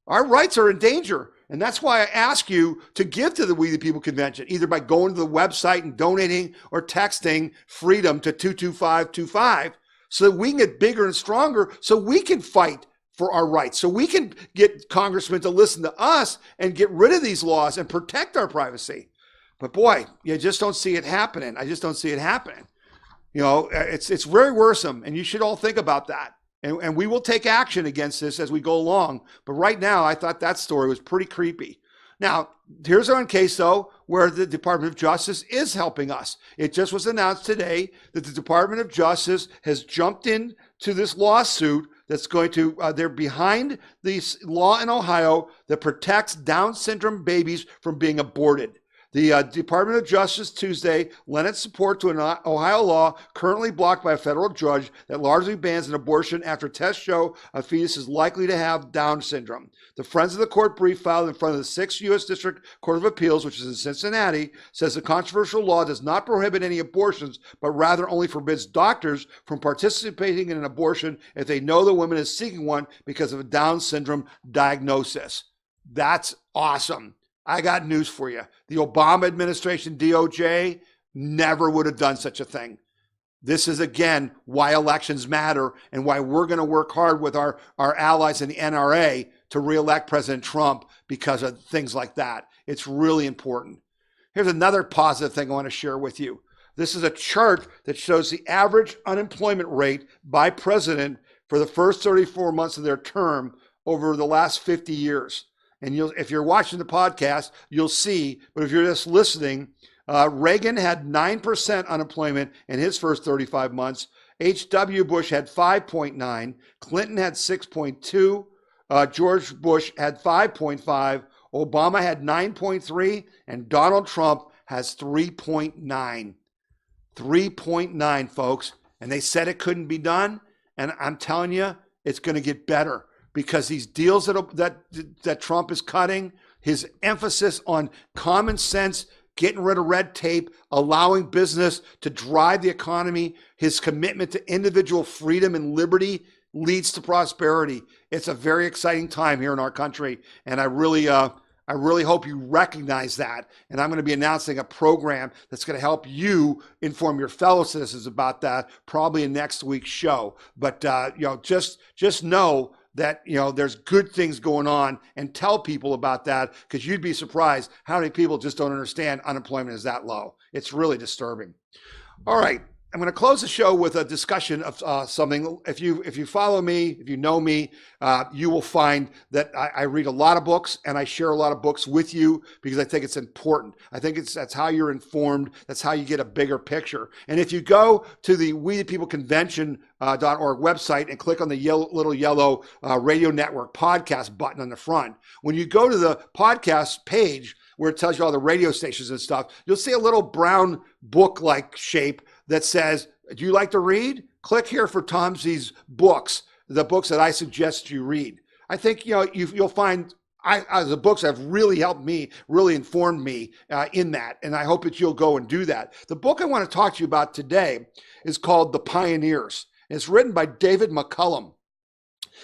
Our rights are in danger. And that's why I ask you to give to the We the People Convention, either by going to the website and donating or texting freedom to 22525 so that we can get bigger and stronger, so we can fight for our rights, so we can get congressmen to listen to us and get rid of these laws and protect our privacy. But boy, you just don't see it happening. I just don't see it happening. You know, it's very worrisome, and you should all think about that. And we will take action against this as we go along. But right now, I thought that story was pretty creepy. Now, here's one case, though, where the Department of Justice is helping us. It just was announced today that the Department of Justice has jumped into this lawsuit that's going to, they're behind this law in Ohio that protects Down syndrome babies from being aborted. The Department of Justice Tuesday lent its support to an Ohio law currently blocked by a federal judge that largely bans an abortion after tests show a fetus is likely to have Down syndrome. The Friends of the Court brief filed in front of the 6th U.S. District Court of Appeals, which is in Cincinnati, says the controversial law does not prohibit any abortions, but rather only forbids doctors from participating in an abortion if they know the woman is seeking one because of a Down syndrome diagnosis. That's awesome. I got news for you. The Obama administration, DOJ, never would have done such a thing. This is, again, why elections matter and why we're going to work hard with our allies in the NRA to reelect President Trump because of things like that. It's really important. Here's another positive thing I want to share with you. This is a chart that shows the average unemployment rate by president for the first 34 months of their term over the last 50 years. And if you're watching the podcast, you'll see, but if you're just listening, Reagan had 9% unemployment in his first 35 months. H.W. Bush had 5.9. Clinton had 6.2. George Bush had 5.5. Obama had 9.3. And Donald Trump has 3.9. 3.9, folks. And they said it couldn't be done. And I'm telling you, it's going to get better. Because these deals that Trump is cutting, his emphasis on common sense, getting rid of red tape, allowing business to drive the economy, his commitment to individual freedom and liberty leads to prosperity. It's a very exciting time here in our country, and I really hope you recognize that. And I'm going to be announcing a program that's going to help you inform your fellow citizens about that, probably in next week's show. But just know that there's good things going on, and tell people about that, because you'd be surprised how many people just don't understand unemployment is that low. It's really disturbing. All right, I'm going to close the show with a discussion of something. If you follow me, if you know me, you will find that I read a lot of books, and I share a lot of books with you because I think it's important. I think that's how you're informed. That's how you get a bigger picture. And if you go to the We the People Convention.org website and click on the little yellow radio network podcast button on the front, when you go to the podcast page where it tells you all the radio stations and stuff, you'll see a little brown book-like shape that says, do you like to read? Click here for Tom's books, the books that I suggest you read. I think you'll find the books have really helped me, really informed me in that, and I hope that you'll go and do that. The book I want to talk to you about today is called The Pioneers. It's written by David McCullum.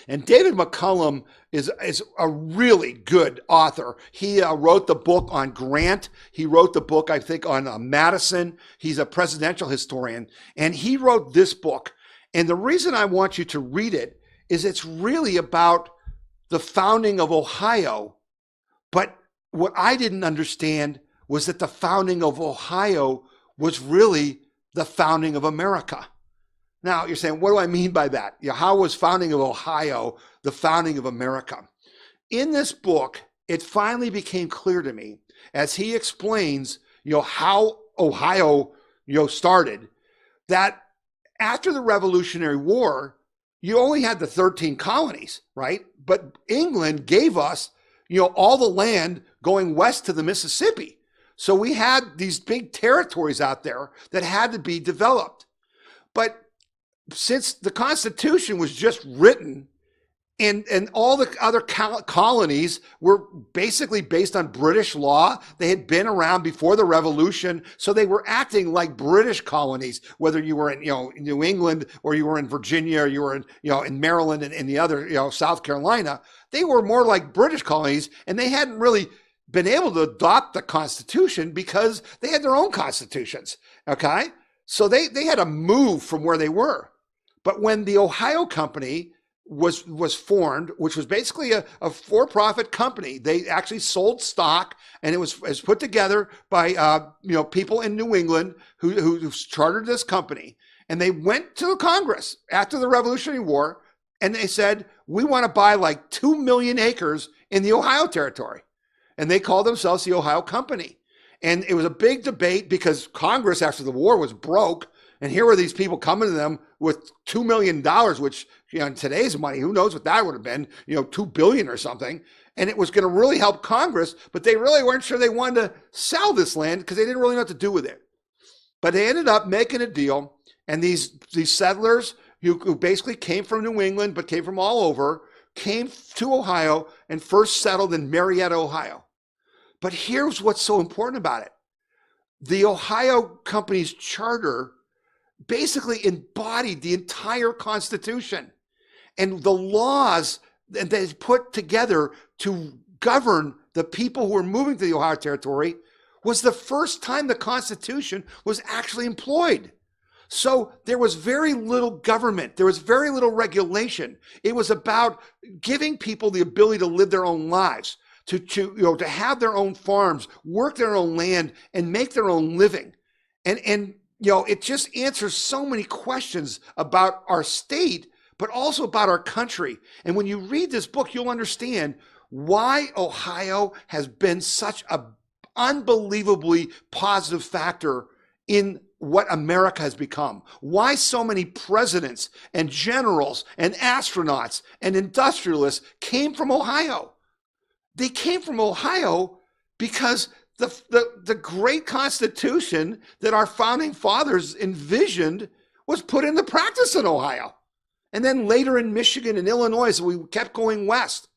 And David McCullum is a really good author. He wrote the book on Grant. He wrote the book, I think, on Madison. He's a presidential historian. And he wrote this book. And the reason I want you to read it is it's really about the founding of Ohio. But what I didn't understand was that the founding of Ohio was really the founding of America. Now, you're saying, what do I mean by that? How was founding of Ohio the founding of America? In this book, it finally became clear to me, as he explains, how Ohio, started, that after the Revolutionary War, you only had the 13 colonies, right? But England gave us, all the land going west to the Mississippi. So we had these big territories out there that had to be developed. But since the Constitution was just written And all the other colonies were basically based on British law. They had been around before the Revolution, so they were acting like British colonies. Whether you were in New England, or you were in Virginia, or you were in Maryland and in the other South Carolina, they were more like British colonies, and they hadn't really been able to adopt the Constitution because they had their own constitutions. Okay, so they had to move from where they were. But when the Ohio Company was formed, which was basically a for-profit company, they actually sold stock, and it was put together by people in New England who chartered this company, and they went to the Congress after the Revolutionary War, and they said, we want to buy like 2 million acres in the Ohio Territory, and they called themselves the Ohio Company. And it was a big debate because Congress after the war was broke. And here were these people coming to them with $2 million, which, in today's money, who knows what that would have been, $2 billion or something. And it was going to really help Congress, but they really weren't sure they wanted to sell this land because they didn't really know what to do with it. But they ended up making a deal. And these settlers who basically came from New England, but came from all over, came to Ohio and first settled in Marietta, Ohio. But here's what's so important about it. The Ohio Company's charter basically embodied the entire Constitution and the laws that they put together to govern the people who were moving to the Ohio Territory. Was the first time the Constitution was actually employed. So there was very little government. There was very little regulation. It was about giving people the ability to live their own lives, to have their own farms, work their own land, and make their own living. And it just answers so many questions about our state, but also about our country. And when you read this book, you'll understand why Ohio has been such an unbelievably positive factor in what America has become. Why so many presidents and generals and astronauts and industrialists came from Ohio. They came from Ohio because the great Constitution that our founding fathers envisioned was put into practice in Ohio. And then later in Michigan and Illinois, so we kept going west.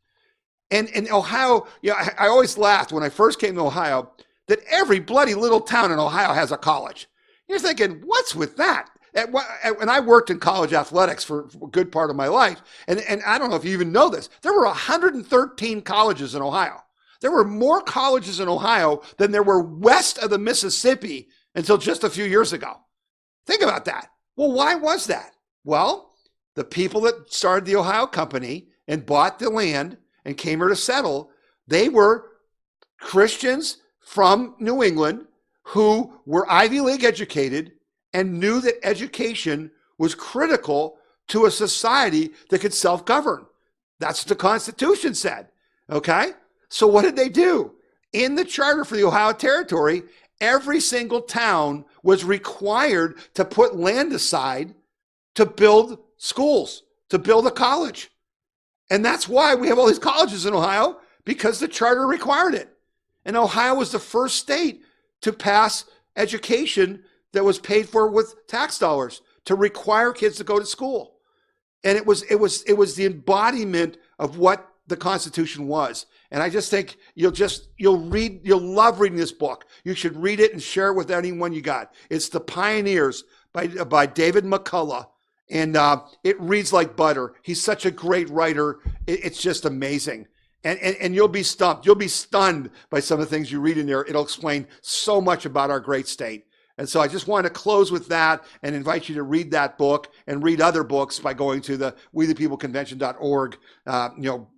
And in Ohio, I always laughed when I first came to Ohio that every bloody little town in Ohio has a college. You're thinking, what's with that? And I worked in college athletics for a good part of my life. And I don't know if you even know this. There were 113 colleges in Ohio. There were more colleges in Ohio than there were west of the Mississippi until just a few years ago. Think about that. Well, why was that? Well, the people that started the Ohio Company and bought the land and came here to settle, they were Christians from New England who were Ivy League educated and knew that education was critical to a society that could self-govern. That's what the Constitution said, okay? So what did they do? In the charter for the Ohio Territory, every single town was required to put land aside to build schools, to build a college. And that's why we have all these colleges in Ohio, because the charter required it. And Ohio was the first state to pass education that was paid for with tax dollars, to require kids to go to school. And it was the embodiment of what the Constitution was. And I just think you'll love reading this book. You should read it and share it with anyone you got. It's The Pioneers by David McCullough. And it reads like butter. He's such a great writer. It's just amazing. And you'll be stumped. You'll be stunned by some of the things you read in there. It'll explain so much about our great state. And so I just want to close with that and invite you to read that book and read other books by going to the WeThePeopleConvention.org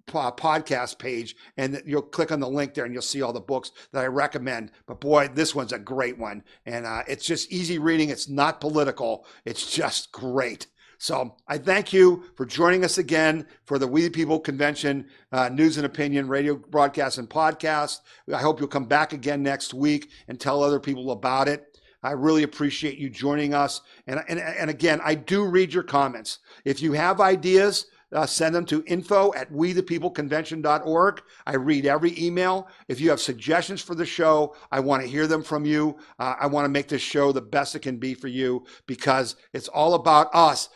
podcast page, and you'll click on the link there and you'll see all the books that I recommend. But boy, this one's a great one. And it's just easy reading. It's not political. It's just great. So I thank you for joining us again for the We the People Convention News and Opinion radio broadcast and podcast. I hope you'll come back again next week and tell other people about it. I really appreciate you joining us. And again, I do read your comments. If you have ideas, send them to info@wethepeopleconvention.org. I read every email. If you have suggestions for the show, I want to hear them from you. I want to make this show the best it can be for you, because it's all about us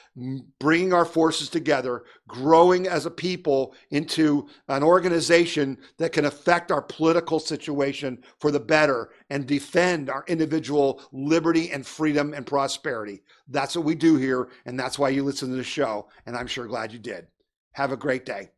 bringing our forces together, growing as a people into an organization that can affect our political situation for the better and defend our individual liberty and freedom and prosperity. That's what we do here, and that's why you listen to the show, and I'm sure glad you did. Have a great day.